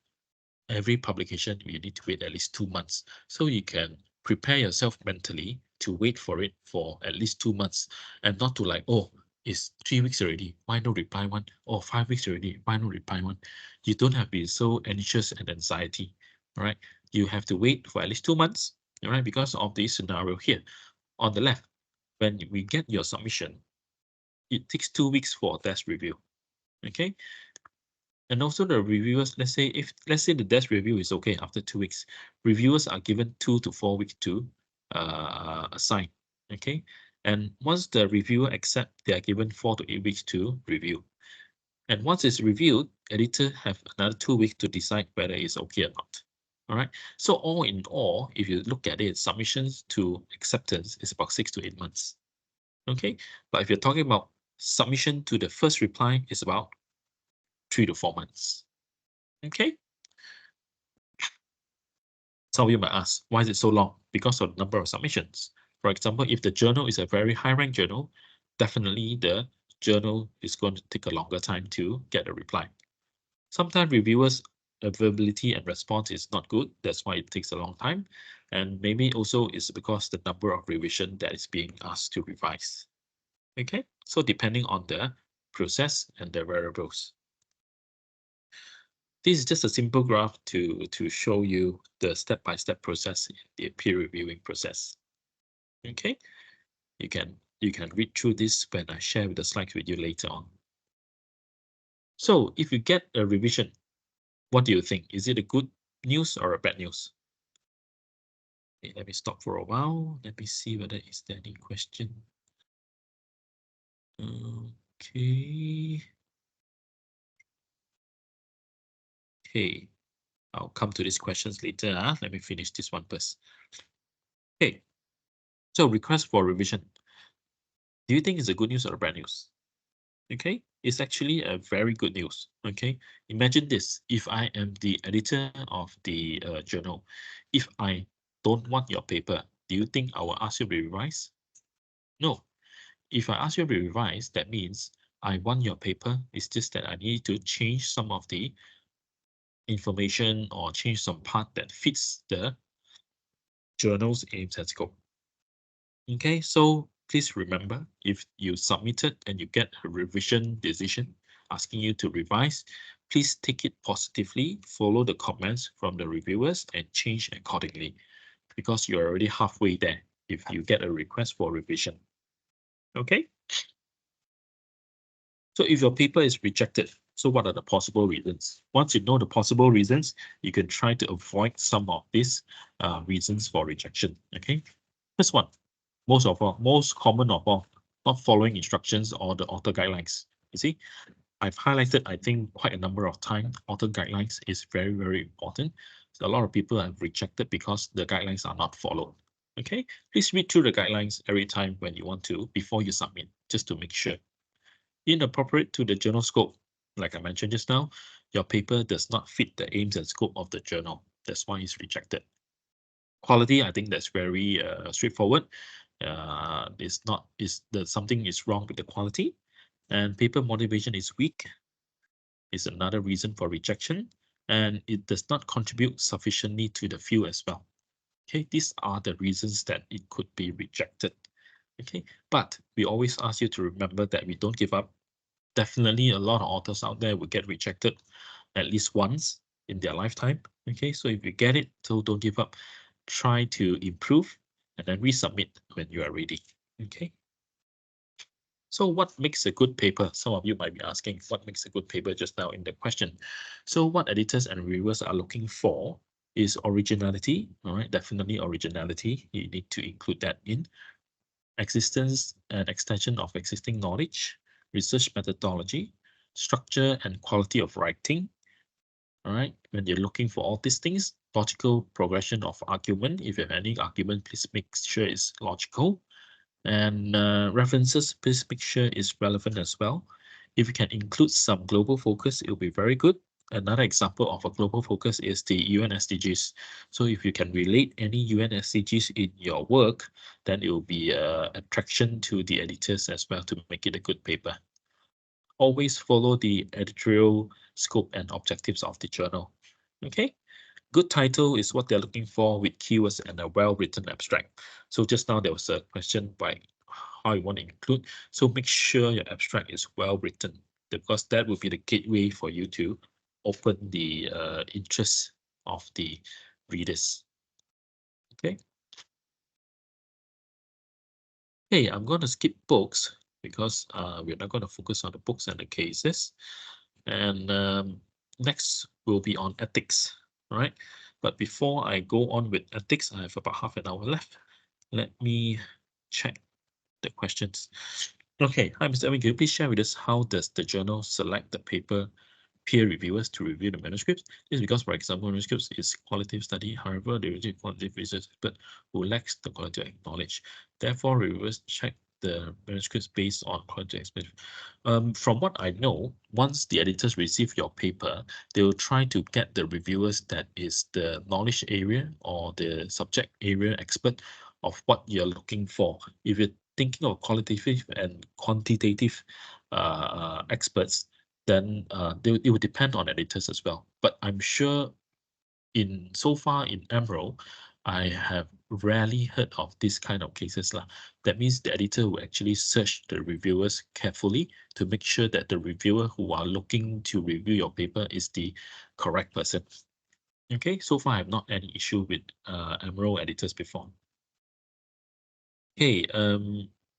every publication, you need to wait at least 2 months. So you can prepare yourself mentally to wait for it for at least 2 months and not to like, oh, it's 3 weeks already. Why no reply one? Or 5 weeks already. Why no reply one? You don't have to be so anxious and anxiety. All right. You have to wait for at least 2 months. All right. Because of this scenario here on the left, when we get your submission, it takes 2 weeks for desk review. Okay. And also the reviewers, let's say the desk review is okay after 2 weeks, reviewers are given 2 to 4 weeks to assign. Okay. And once the reviewer accept, they are given 4 to 8 weeks to review. And once it's reviewed, editor have another 2 weeks to decide whether it's okay or not. All right. So all in all, if you look at it, submissions to acceptance is about 6 to 8 months. Okay. But if you're talking about submission to the first reply, is about 3 to 4 months. Okay. Some of you might ask, why is it so long? Because of the number of submissions. For example, if the journal is a very high-ranked journal, definitely the journal is going to take a longer time to get a reply. Sometimes reviewers' availability and response is not good. That's why it takes a long time. And maybe also it's because the number of revision that is being asked to revise. Okay, so depending on the process and the variables. This is just a simple graph to show you the step-by-step process in the peer reviewing process. Okay, you can read through this when I share the slides with you later on. So if you get a revision, what do you think? Is it a good news or a bad news? Okay, let me stop for a while. Let me see whether is there any question. Okay. Okay. I'll come to these questions later. Let me finish this one first. Okay. So request for revision. Do you think it's a good news or a bad news? Okay, it's actually a very good news. Okay, imagine this: if I am the editor of the journal, if I don't want your paper, do you think I will ask you to revise? No. If I ask you to revise, that means I want your paper. It's just that I need to change some of the information or change some part that fits the journal's aims and scope. Okay, so please remember, if you submitted and you get a revision decision asking you to revise, please take it positively, follow the comments from the reviewers and change accordingly, because you're already halfway there if you get a request for revision. Okay, so if your paper is rejected, so what are the possible reasons? Once you know the possible reasons, you can try to avoid some of these reasons for rejection. Okay, first one, most common of all, not following instructions or the author guidelines. You see, I've highlighted, I think, quite a number of times, author guidelines is very, very important. So a lot of people have rejected because the guidelines are not followed. Okay, please read through the guidelines every time when you want to, before you submit, just to make sure. Inappropriate to the journal scope. Like I mentioned just now, your paper does not fit the aims and scope of the journal. That's why it's rejected. Quality, I think that's very straightforward. It's not, is the something is wrong with the quality, and paper motivation is weak is another reason for rejection, and it does not contribute sufficiently to the field as well. Okay, these are the reasons that it could be rejected. Okay, but we always ask you to remember that we don't give up. Definitely a lot of authors out there will get rejected at least once in their lifetime. Okay, so if you get it, so don't give up. Try to improve and then resubmit when you are ready. Okay. So what makes a good paper? Some of you might be asking what makes a good paper just now in the question. So what editors and reviewers are looking for is originality. All right, definitely originality. You need to include that in existence and extension of existing knowledge, research methodology, structure and quality of writing. All right, when you're looking for all these things, logical progression of argument. If you have any argument, please make sure it's logical. And references, please make sure is relevant as well. If you can include some global focus, it will be very good. Another example of a global focus is the UN SDGs. So if you can relate any UN SDGs in your work, then it will be attraction to the editors as well to make it a good paper. Always follow the editorial scope and objectives of the journal. Okay. Good title is what they're looking for with keywords and a well-written abstract. So just now there was a question by how you want to include. So make sure your abstract is well written because that will be the gateway for you to open the interest of the readers. Okay. Hey, I'm going to skip books because we're not going to focus on the books and the cases. And next will be on ethics, right? But before I go on with ethics, I have about half an hour left. Let me check the questions. Okay, hi, Mr. Elvin, can you please share with us how does the journal select the paper peer reviewers to review the manuscripts? This is because, for example, manuscripts is qualitative study. However, they reject quantitative research, but who lacks the qualitative knowledge. Therefore, reviewers check the manuscripts based on qualitative explanation. From what I know, once the editors receive your paper, they will try to get the reviewers that is the knowledge area or the subject area expert of what you're looking for. If you're thinking of qualitative and quantitative experts, then it would depend on editors as well. But I'm sure in so far in Emerald, I have rarely heard of this kind of cases lah. That means the editor will actually search the reviewers carefully to make sure that the reviewer who are looking to review your paper is the correct person. Okay, so far I have not any issue with Emerald editors before. Hey,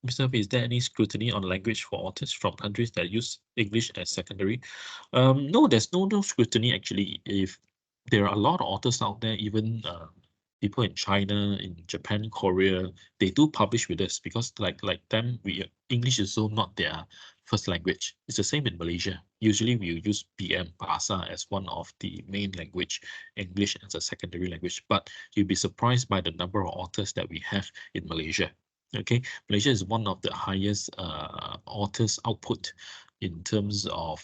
Mr. F, is there any scrutiny on language for authors from countries that use English as secondary? No, there's no scrutiny actually. If there are a lot of authors out there, even people in China, in Japan, Korea, they do publish with us because like them, we English is so not their first language. It's the same in Malaysia. Usually we use PM Bahasa as one of the main language, English as a secondary language. But you'll be surprised by the number of authors that we have in Malaysia. Okay, Malaysia is one of the highest authors output in terms of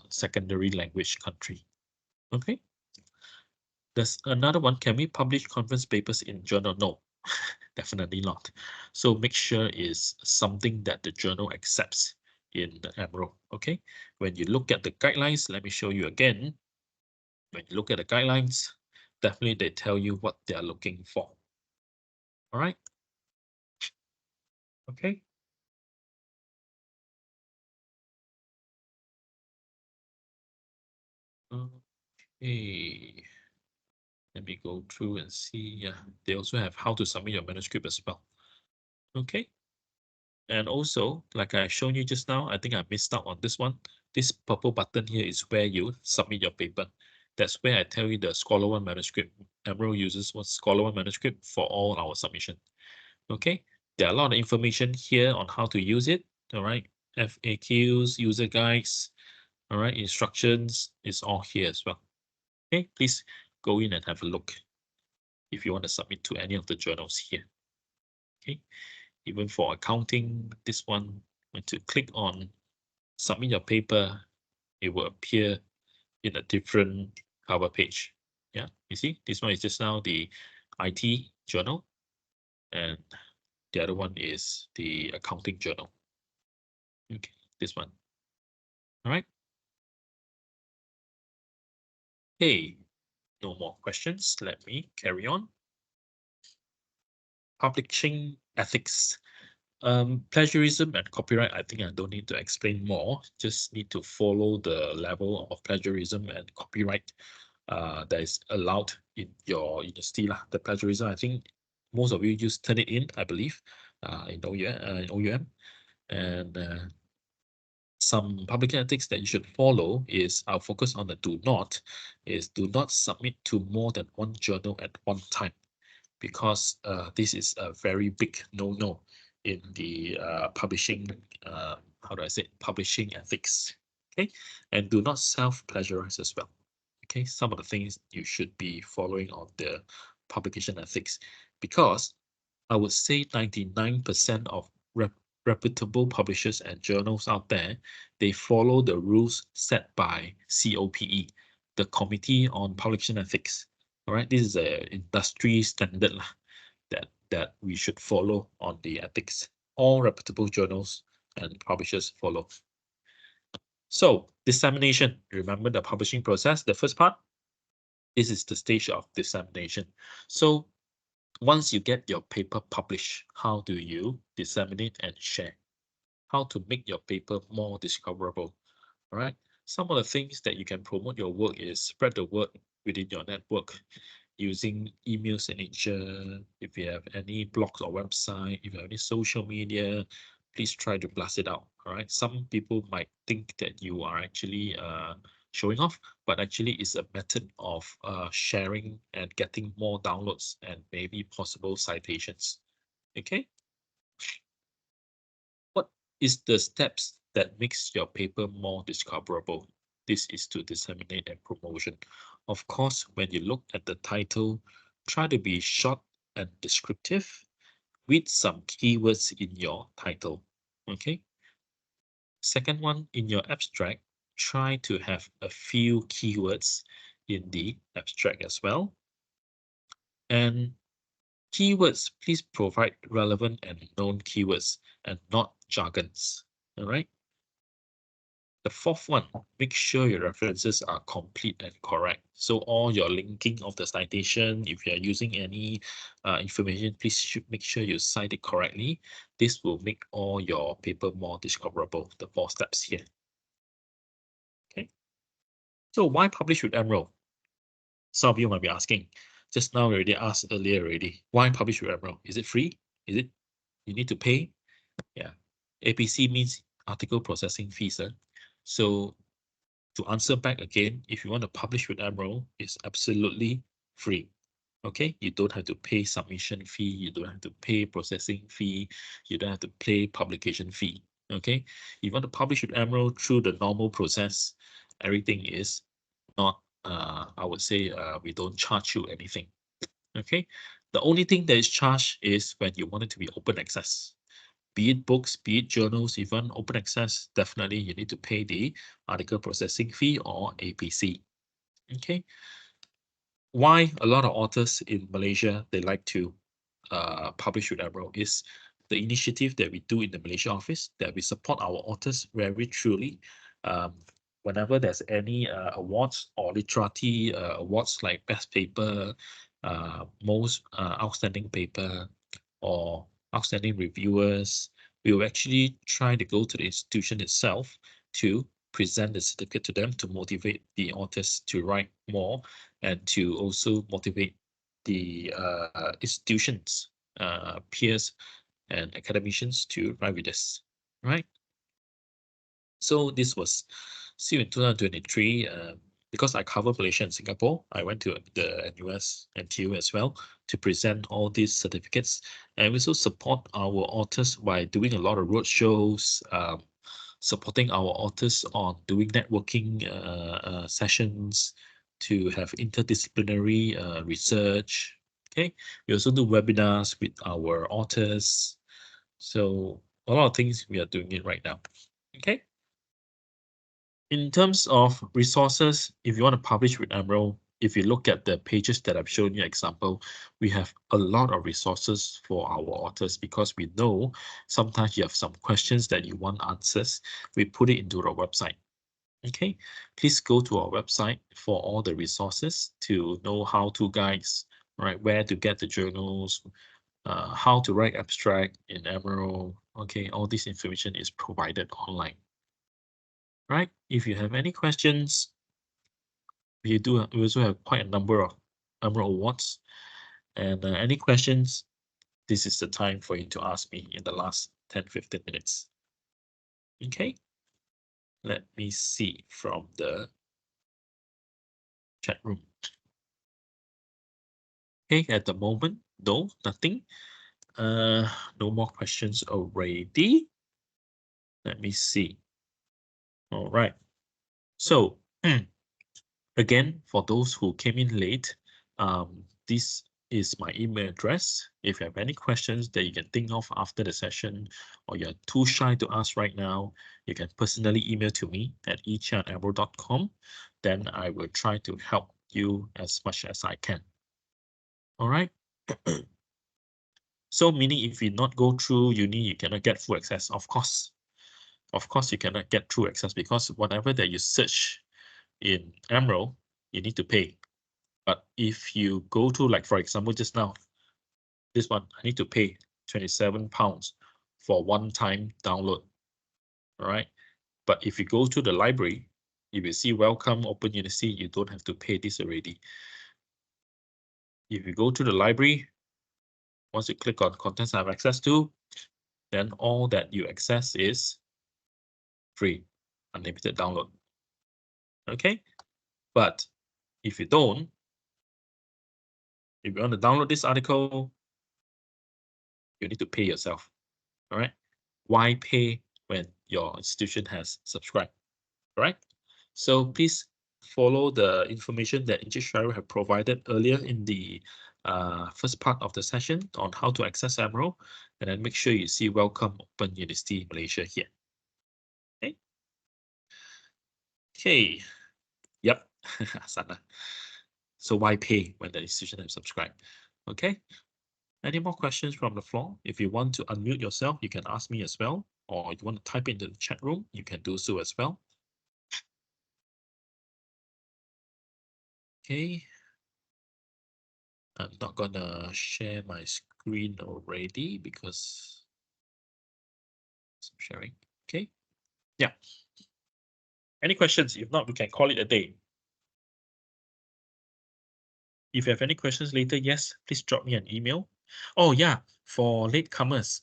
secondary language country. Okay, there's another one. Can we publish conference papers in journal? No, definitely not. So make sure is something that the journal accepts in the Emerald. Okay, when you look at the guidelines, let me show you again. When you look at the guidelines, definitely they tell you what they are looking for. All right. Okay. Okay. Let me go through and see. Yeah, they also have how to submit your manuscript as well. Okay. And also, like I shown you just now, I think I missed out on this one. This purple button here is where you submit your paper. That's where I tell you the Scholar One manuscript. Emerald uses what Scholar One manuscript for all our submission. Okay. There are a lot of information here on how to use it. All right. FAQs, user guides, all right, instructions is all here as well. Okay, please go in and have a look if you want to submit to any of the journals here. Okay, even for accounting, this one, when to click on submit your paper, it will appear in a different cover page. Yeah, you see, this one is just now the IT journal, and the other one is the accounting journal. Okay, this one. All right. Hey, no more questions. Let me carry on. Publishing ethics. Plagiarism and copyright, I think I don't need to explain more. Just need to follow the level of plagiarism and copyright that is allowed in your university lah. The plagiarism, I think most of you use Turnitin, I believe, in OUM. And some public ethics that you should follow is I'll focus on the do not submit to more than one journal at one time because this is a very big no-no in the publishing, how do I say, publishing ethics. Okay, and do not self-plagiarize as well. Okay, some of the things you should be following on the publication ethics because I would say 99% of reputable publishers and journals out there, they follow the rules set by COPE, the Committee on Publication Ethics. All right, this is a industry standard lah, that we should follow on the ethics. All reputable journals and publishers follow. So dissemination, remember the publishing process, the first part? This is the stage of dissemination. So once you get your paper published, how do you disseminate and share? How to make your paper more discoverable? All right. Some of the things that you can promote your work is spread the word within your network using email signature. If you have any blogs or website, if you have any social media, please try to blast it out. All right. Some people might think that you are actually showing off, but actually it's a method of sharing and getting more downloads and maybe possible citations. Okay. What is the steps that makes your paper more discoverable? This is to disseminate and promotion. Of course, when you look at the title, try to be short and descriptive with some keywords in your title. Okay. Second one, in your abstract, try to have a few keywords in the abstract as well. And keywords, please provide relevant and known keywords and not jargons. All right. The fourth one, make sure your references are complete and correct. So all your linking of the citation, if you are using any information, please should make sure you cite it correctly. This will make all your paper more discoverable, the 4 steps here. Okay. So why publish with Emerald? Some of you might be asking, just now we already asked earlier already, why publish with Emerald? Is it free? Is it, you need to pay? Yeah. APC means article processing fees. So to answer back again, if you want to publish with Emerald, it's absolutely free. Okay, you don't have to pay submission fee, you don't have to pay processing fee, you don't have to pay publication fee. Okay, if you want to publish with Emerald through the normal process, everything is not, I would say, we don't charge you anything. Okay, the only thing that is charged is when you want it to be open access. Be it books, be it journals, even open access, definitely you need to pay the article processing fee or APC. Okay. Why a lot of authors in Malaysia, they like to publish with Emerald is the initiative that we do in the Malaysia office, that we support our authors very truly. Um, Whenever there's any awards or literary awards like best paper, most outstanding paper, or outstanding reviewers, we will actually try to go to the institution itself to present the certificate to them to motivate the authors to write more and to also motivate the institutions, peers, and academicians to write with us, right? So this was still in 2023. Because I cover Malaysia and Singapore, I went to the NUS and TU as well to present all these certificates. And we also support our authors by doing a lot of road shows, supporting our authors on doing networking sessions to have interdisciplinary research. Okay, we also do webinars with our authors. So a lot of things we are doing it right now. Okay. In terms of resources, if you want to publish with Emerald, if you look at the pages that I've shown you example, we have a lot of resources for our authors because we know sometimes you have some questions that you want answers. We put it into our website. Okay, please go to our website for all the resources to know how to guides, right? Where to get the journals, how to write abstract in Emerald. Okay, all this information is provided online. Right? If you have any questions, we also have quite a number of Emerald Awards. And any questions, this is the time for you to ask me in the last 10-15 minutes. Okay, let me see from the chat room. Okay, at the moment, no, nothing. No more questions already. Let me see. All right. So again, for those who came in late, this is my email address. If you have any questions that you can think of after the session, or you're too shy to ask right now, you can personally email to me at echeah@arrow.com. Then I will try to help you as much as I can. All right. So meaning if you not go through uni, you cannot get full access. Of course. Of course, you cannot get true access because whatever that you search in Emerald, you need to pay. But if you go to, like, for example, just now, this one, I need to pay £27 for one-time download. All right. But if you go to the library, you will see Welcome Open University, you don't have to pay this already. If you go to the library, once you click on contents I have access to, then all that you access is free, unlimited download. Okay. But if you don't, if you want to download this article, you need to pay yourself. All right. Why pay when your institution has subscribed? All right. So please follow the information that Encik Sharul have provided earlier in the first part of the session on how to access Emerald, and then make sure you see Welcome Open University Malaysia here. Okay. Okay. Yep. Sana. So why pay when the institution has subscribed? Okay. Any more questions from the floor? If you want to unmute yourself, you can ask me as well, or if you want to type into the chat room, you can do so as well. Okay. I'm not gonna share my screen already because I'm sharing. Okay. Yeah. Any questions? If not, we can call it a day. If you have any questions later, yes, please drop me an email. Oh yeah, for latecomers,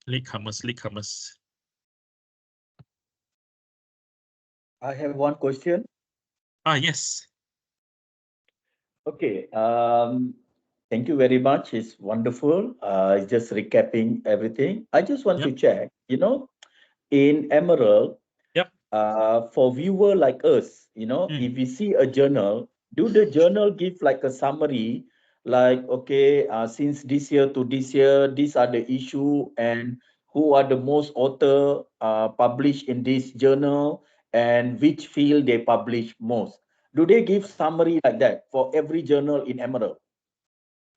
latecomers. I have one question. Ah, yes. Okay. Thank you very much. It's wonderful. It's just recapping everything. I just want to Yep. check, in Emerald, Yep. for viewer like us, Mm. if we see a journal, do the journal give like a summary, like, okay, since this year to this year, these are the issue and who are the most author published in this journal and which field they publish most? Do they give summary like that for every journal in Emerald?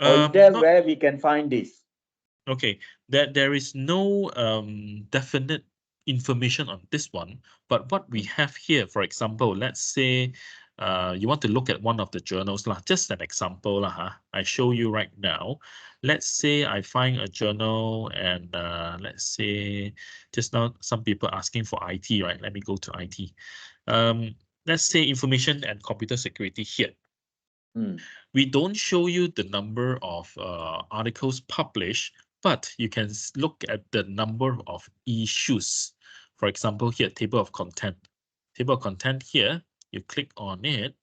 Or is there Not where we can find this? Okay, there is no definite information on this one, but what we Mm, have here, for example, let's say you want to look at one of the journals lah, just an example lah, huh? I show you right now. Let's say I find a journal and let's say just now some people asking for IT, right? Let me go to IT. Let's say information and computer security here. mm, We don't show you the number of articles published, but you can look at the number of issues. For example, here, table of content. Table of content here, you click on it,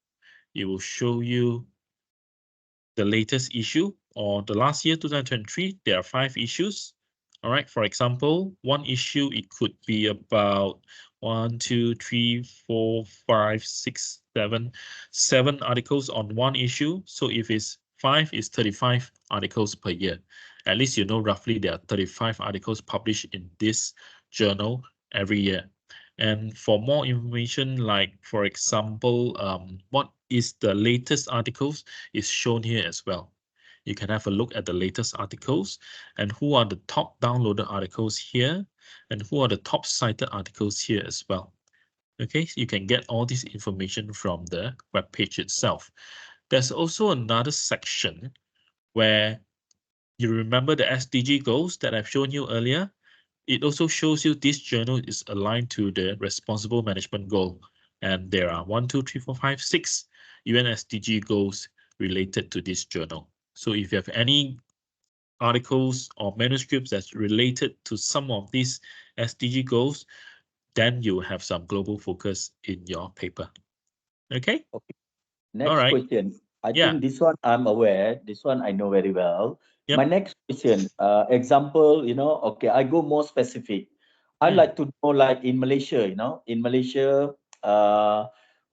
it will show you the latest issue or the last year, 2023, there are 5 issues. All right. For example, one issue, it could be about 7 articles on one issue. So if it's 5, it's 35 articles per year. At least you know roughly there are 35 articles published in this journal every year. And for more information, like for example, what is the latest articles is shown here as well. You can have a look at the latest articles and who are the top downloaded articles here and who are the top cited articles here as well. Okay, so you can get all this information from the web page itself. There's also another section where you remember the SDG goals that I've shown you earlier. It also shows you this journal is aligned to the responsible management goal. And there are 1, 2, 3, 4, 5, 6 UN SDG goals related to this journal. So if you have any articles or manuscripts that's related to some of these SDG goals, then you have some global focus in your paper. Okay. okay. All Next right. question. I Yeah. think this one I'm aware. This one I know very well. My Yep. next question, example, okay, I go more specific. I Mm. like to know, like in Malaysia, in Malaysia, uh,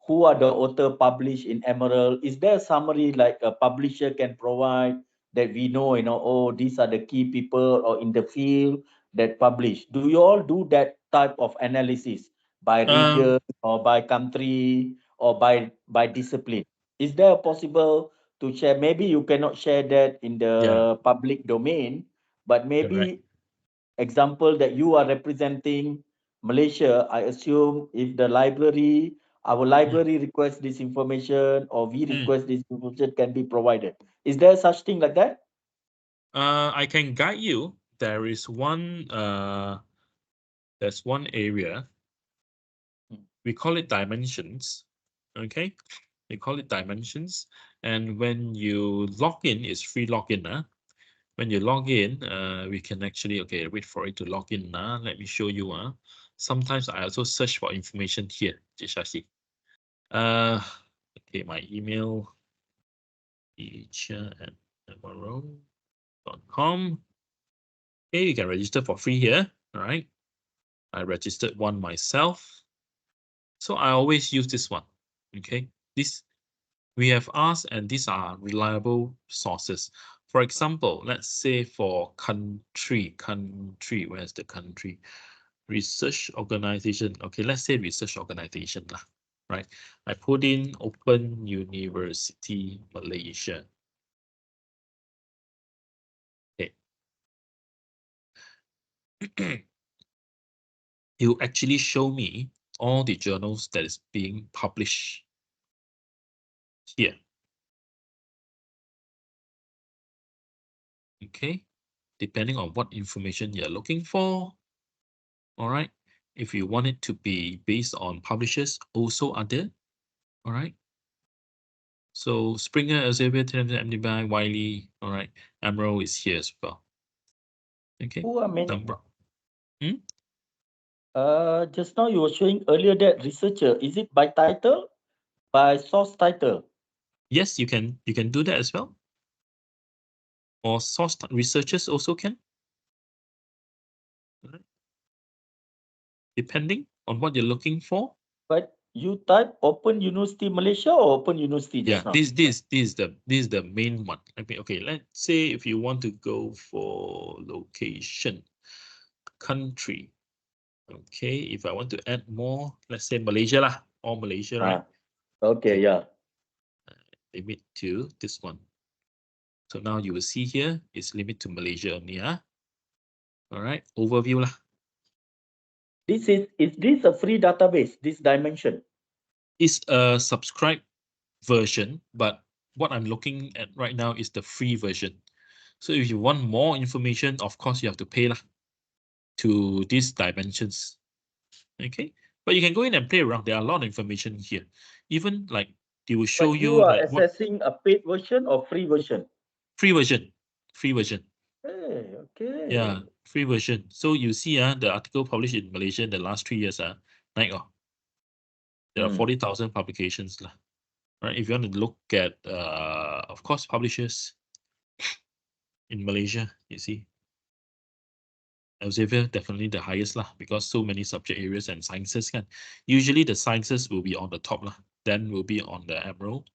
who are the author published in Emerald? Is there a summary like a publisher can provide that we know, oh, these are the key people or in the field that publish? Do you all do that type of analysis by Um, region or by country or by discipline? Is there possible to share? Maybe you cannot share that in yeah, the public domain, but correct. maybe example that you are representing Malaysia, I assume if the library, our Mm, library requests this information or we mm. request this information can be provided. Is there such thing like that? I can guide you. There is one. There's one area. Hmm. We call it dimensions. Okay, we call it dimensions. And when you log in, it's free login. When you log in, we can actually, okay, wait for it to log in. Let me show you. Sometimes I also search for information here. Jishashi. Okay, my email, teacher@emerald.com. Okay, you can register for free here. All right. I registered one myself. So I always use this one. Okay. This we have asked, and these are reliable sources. For example, let's say for country, where's the country? Research organization. Okay, let's say research organization lah, right? I put in Open University Malaysia. Okay. You actually show me all the journals that is being published here. Okay, depending on what information you're looking for. All right. If you want it to be based on publishers, also are there. All right. So Springer, Elsevier, MDBI, Wiley, all right. Emerald is here as well. Okay. Who are many? Number. Hmm? Just now you were showing earlier that researcher, is it by title, by source title? Yes, you can do that as well. Or researchers also can. All right. Depending on what you're looking for. But you type Open University Malaysia or Open University Yeah, just now? this is the main one. Okay, let's say if you want to go for location, country. Okay, if I want to add more, let's say Malaysia lah, or Malaysia, right? Okay, Okay, yeah. limit to this one. So now you will see here, it's limit to Malaysia only. All right, overview lah. Is this a free database, this dimension? It's a subscribed version, but what I'm looking at right now is the free version. So if you want more information, of course you have to pay lah to these dimensions. Okay, but you can go in and play around. There are a lot of information here. Even like they will show But you you are like what accessing a paid version or free version? free version, free version. Hey, Yeah, okay. free version. So you see, the article published in Malaysia in the last 3 years, like, there are Hmm. 40,000 publications lah. Right? If you want to look at, of course, publishers in Malaysia, you see, Elsevier definitely the highest lah, because so many subject areas and sciences can. Usually the sciences will be on the top lah, then will be on the Emerald.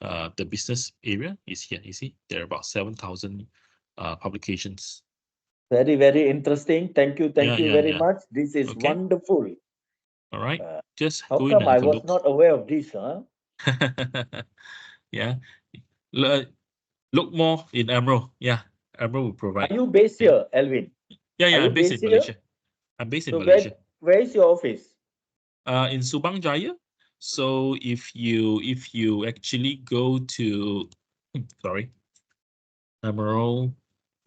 The business area is here. You see, there are about 7,000 publications. Very, very interesting. Yeah, Thank you yeah, very yeah. much. This is Okay. wonderful. All right. Uh, Just how go in come and I have a was look. not aware of this, huh? Yeah. Look more in Emerald. Yeah. Emerald will Are provide. you based Okay. here, Elvin? Yeah, Are yeah. you I'm based based in here? Malaysia. I'm based in So Malaysia. where is your office? In Subang Jaya. So if you actually go to sorry, Emerald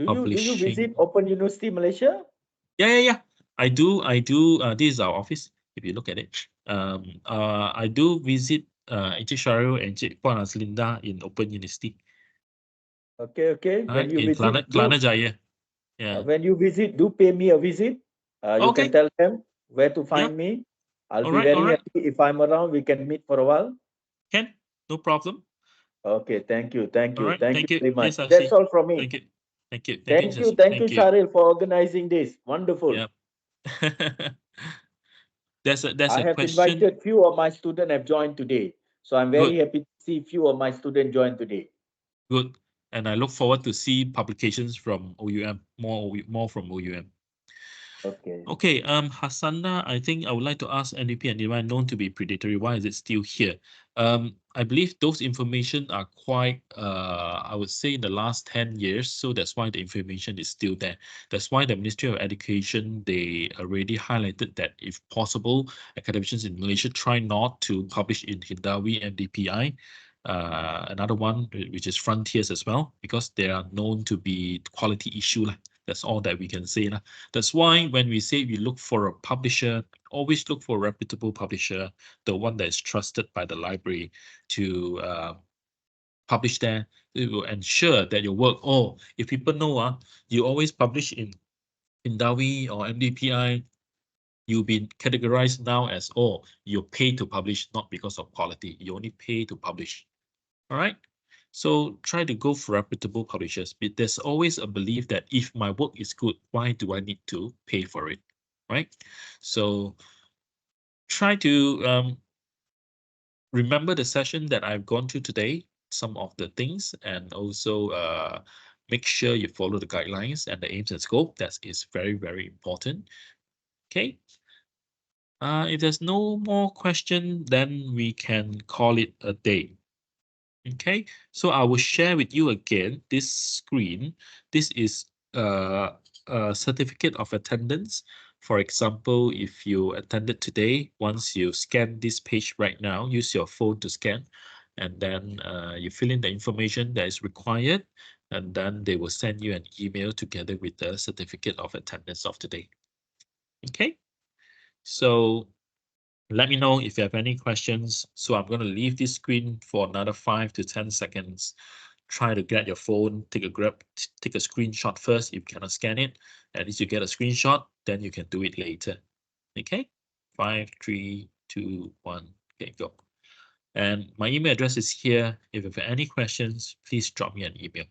Do you visit Publishing. Open University Malaysia? Yeah. I do. This is our office. If you look at it, I do visit Encik Syaril and Encik Puan Aslinda in Open University. Okay. Right, in Kelana Jaya. Yeah. When you visit, do pay me a visit. You can Okay. tell them where to Yeah. find me. I'll All be right. All very right. happy if I'm around. We can meet for a while. Can. No problem. Okay, thank you, All right. thank you Thank you. very much. Yes, That's Ashi. all from me. Thank you. Thank you. Thank you, Shashi. Thank you, Thank you. Sharil, for organizing this. Wonderful. Yeah. There's I a have question. invited few of my students have joined today. So I'm very Good, happy to see few of my students join today. good. And I look forward to see publications from OUM, more from OUM. Okay. Okay, Hassana, I think I would like to ask NDP and NIRA known to be predatory. Why is it still here? I believe those information are quite, I would say in the last 10 years. So that's why the information is still there. That's why the Ministry of Education, they already highlighted that if possible, academicians in Malaysia try not to publish in Hindawi and DPI. Another one, which is Frontiers as well, because they are known to be quality issue lah. That's all that we can say lah. That's why when we say we look for a publisher, always look for a reputable publisher, the one that is trusted by the library to publish there. It will ensure that your work, oh, if people know, you always publish in Dawi or MDPI, you'll be categorized now as, oh, you pay to publish, not because of quality. You only pay to publish. All right. So try to go for reputable publishers. But there's always a belief that if my work is good, why do I need to pay for it? Right. So try to remember the session that I've gone through today, some of the things, and also make sure you follow the guidelines and the aims and scope. That is very, very important. Okay. If there's no more question, then we can call it a day. Okay, so I will share with you again this screen. This is a certificate of attendance. For example, if you attended today, once you scan this page right now, use your phone to scan, and then you fill in the information that is required, and then they will send you an email together with the certificate of attendance of today. Okay, so let me know if you have any questions. So I'm going to leave this screen for another 5 to 10 seconds. Try to get your phone, take a screenshot first. If you cannot scan it, at least you get a screenshot, then you can do it later. Okay, 5, 3, 2, 1. Okay, go. And my email address is here. If you have any questions, please drop me an email.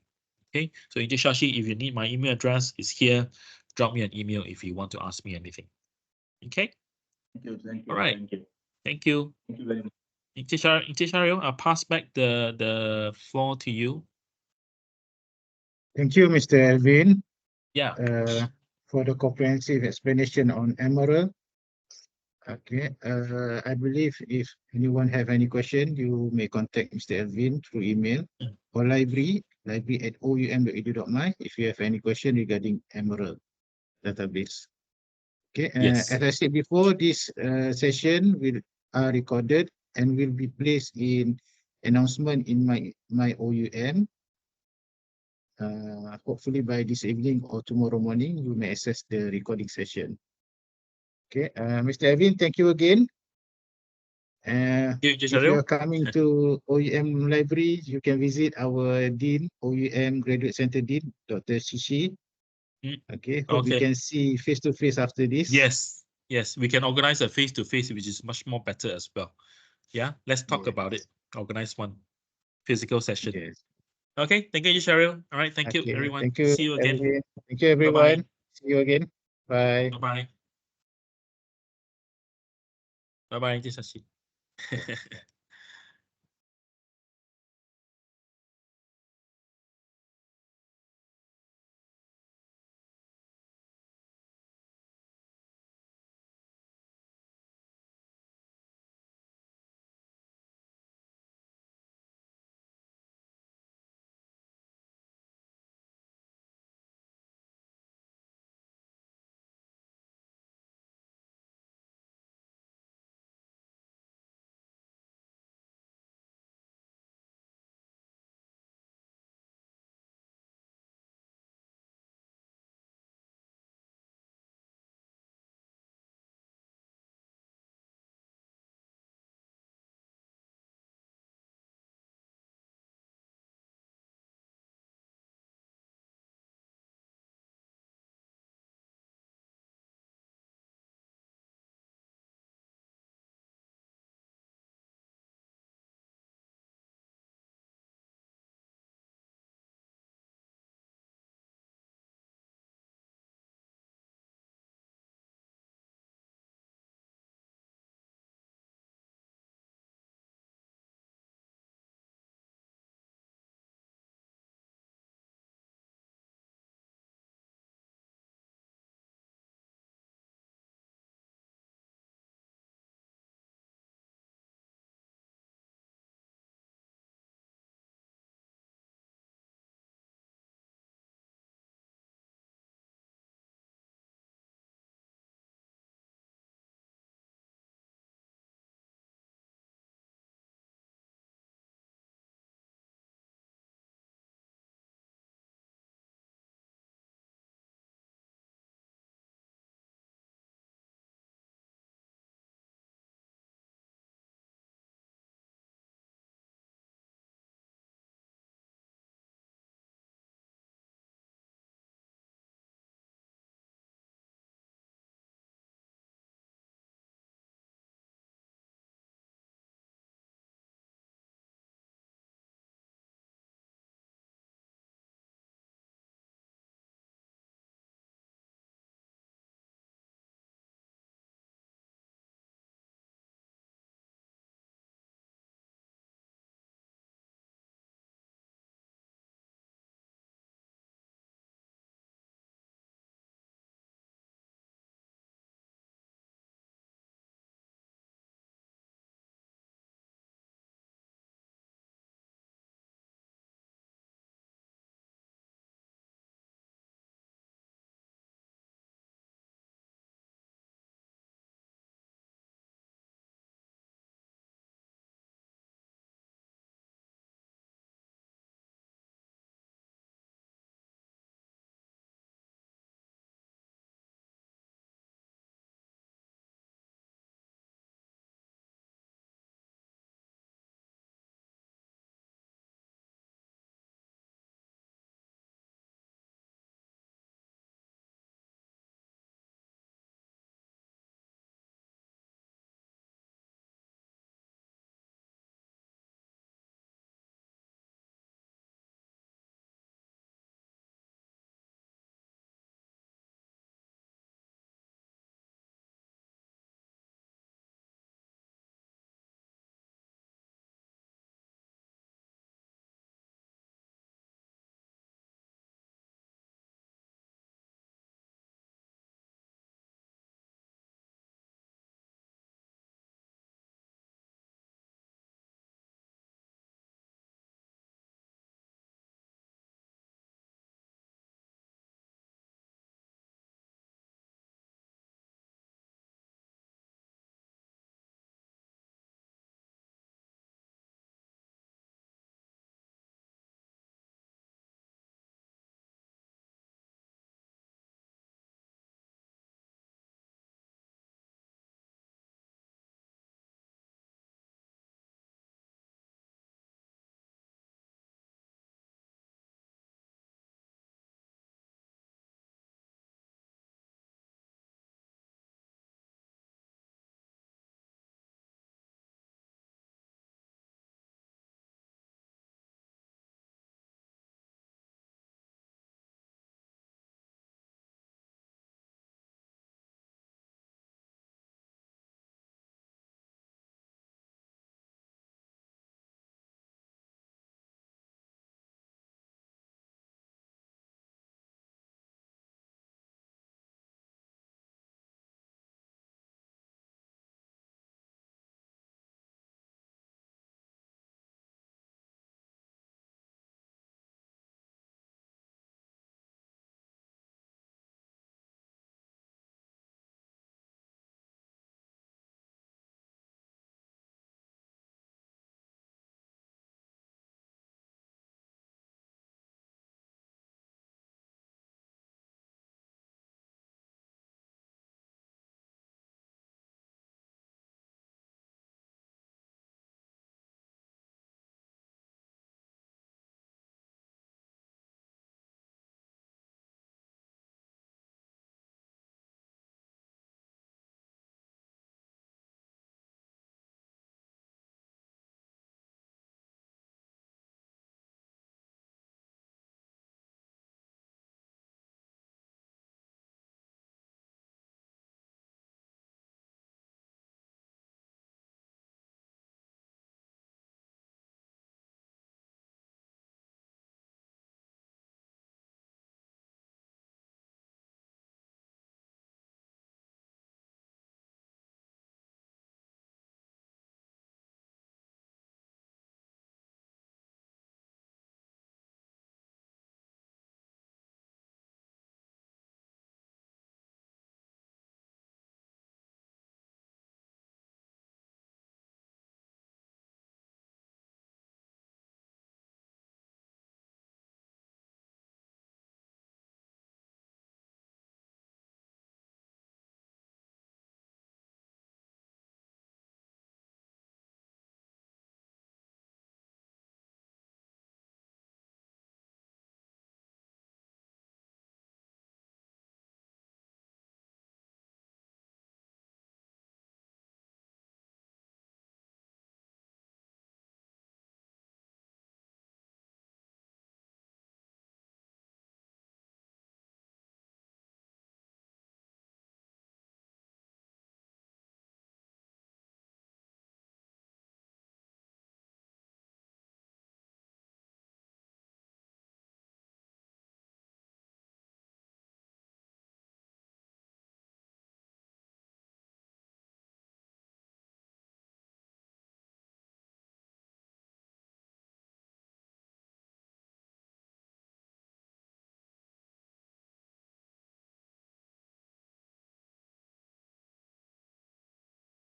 Okay, so Inti Shashi, if you need my email address, is here. Drop me an email if you want to ask me anything. Okay, Thank you. Thank all you. right. Thank you. Thank you. Thank you very much. Intishario, I'll pass back the floor to you. Thank you, Mr. Elvin, Yeah. for the comprehensive explanation on Emerald. Okay, I believe if anyone have any question, you may contact Mr. Elvin through email or library@oum.edu.my if you have any question regarding Emerald database. Okay, Yes. as I said before, this session will recorded and will be placed in announcement in my OUM. Hopefully by this evening or tomorrow morning, you may access the recording session. Okay, Mr. Elvin, thank you again. If you are coming to OUM library, you can visit our Dean, OUM Graduate Center Dean, Dr. Shishi. Okay, hope we can see face to face after this. Yes, yes, we can organize a face to face, which is much more better as well. Yeah, let's talk about it. Organize one physical session. Yes. Okay, thank you, Cheryl. All right, thank you, Okay, everyone. thank you, See you again. Elvin. Thank you, everyone. Bye-bye. See you again. Bye. Bye-bye. Bye-bye, Sashi.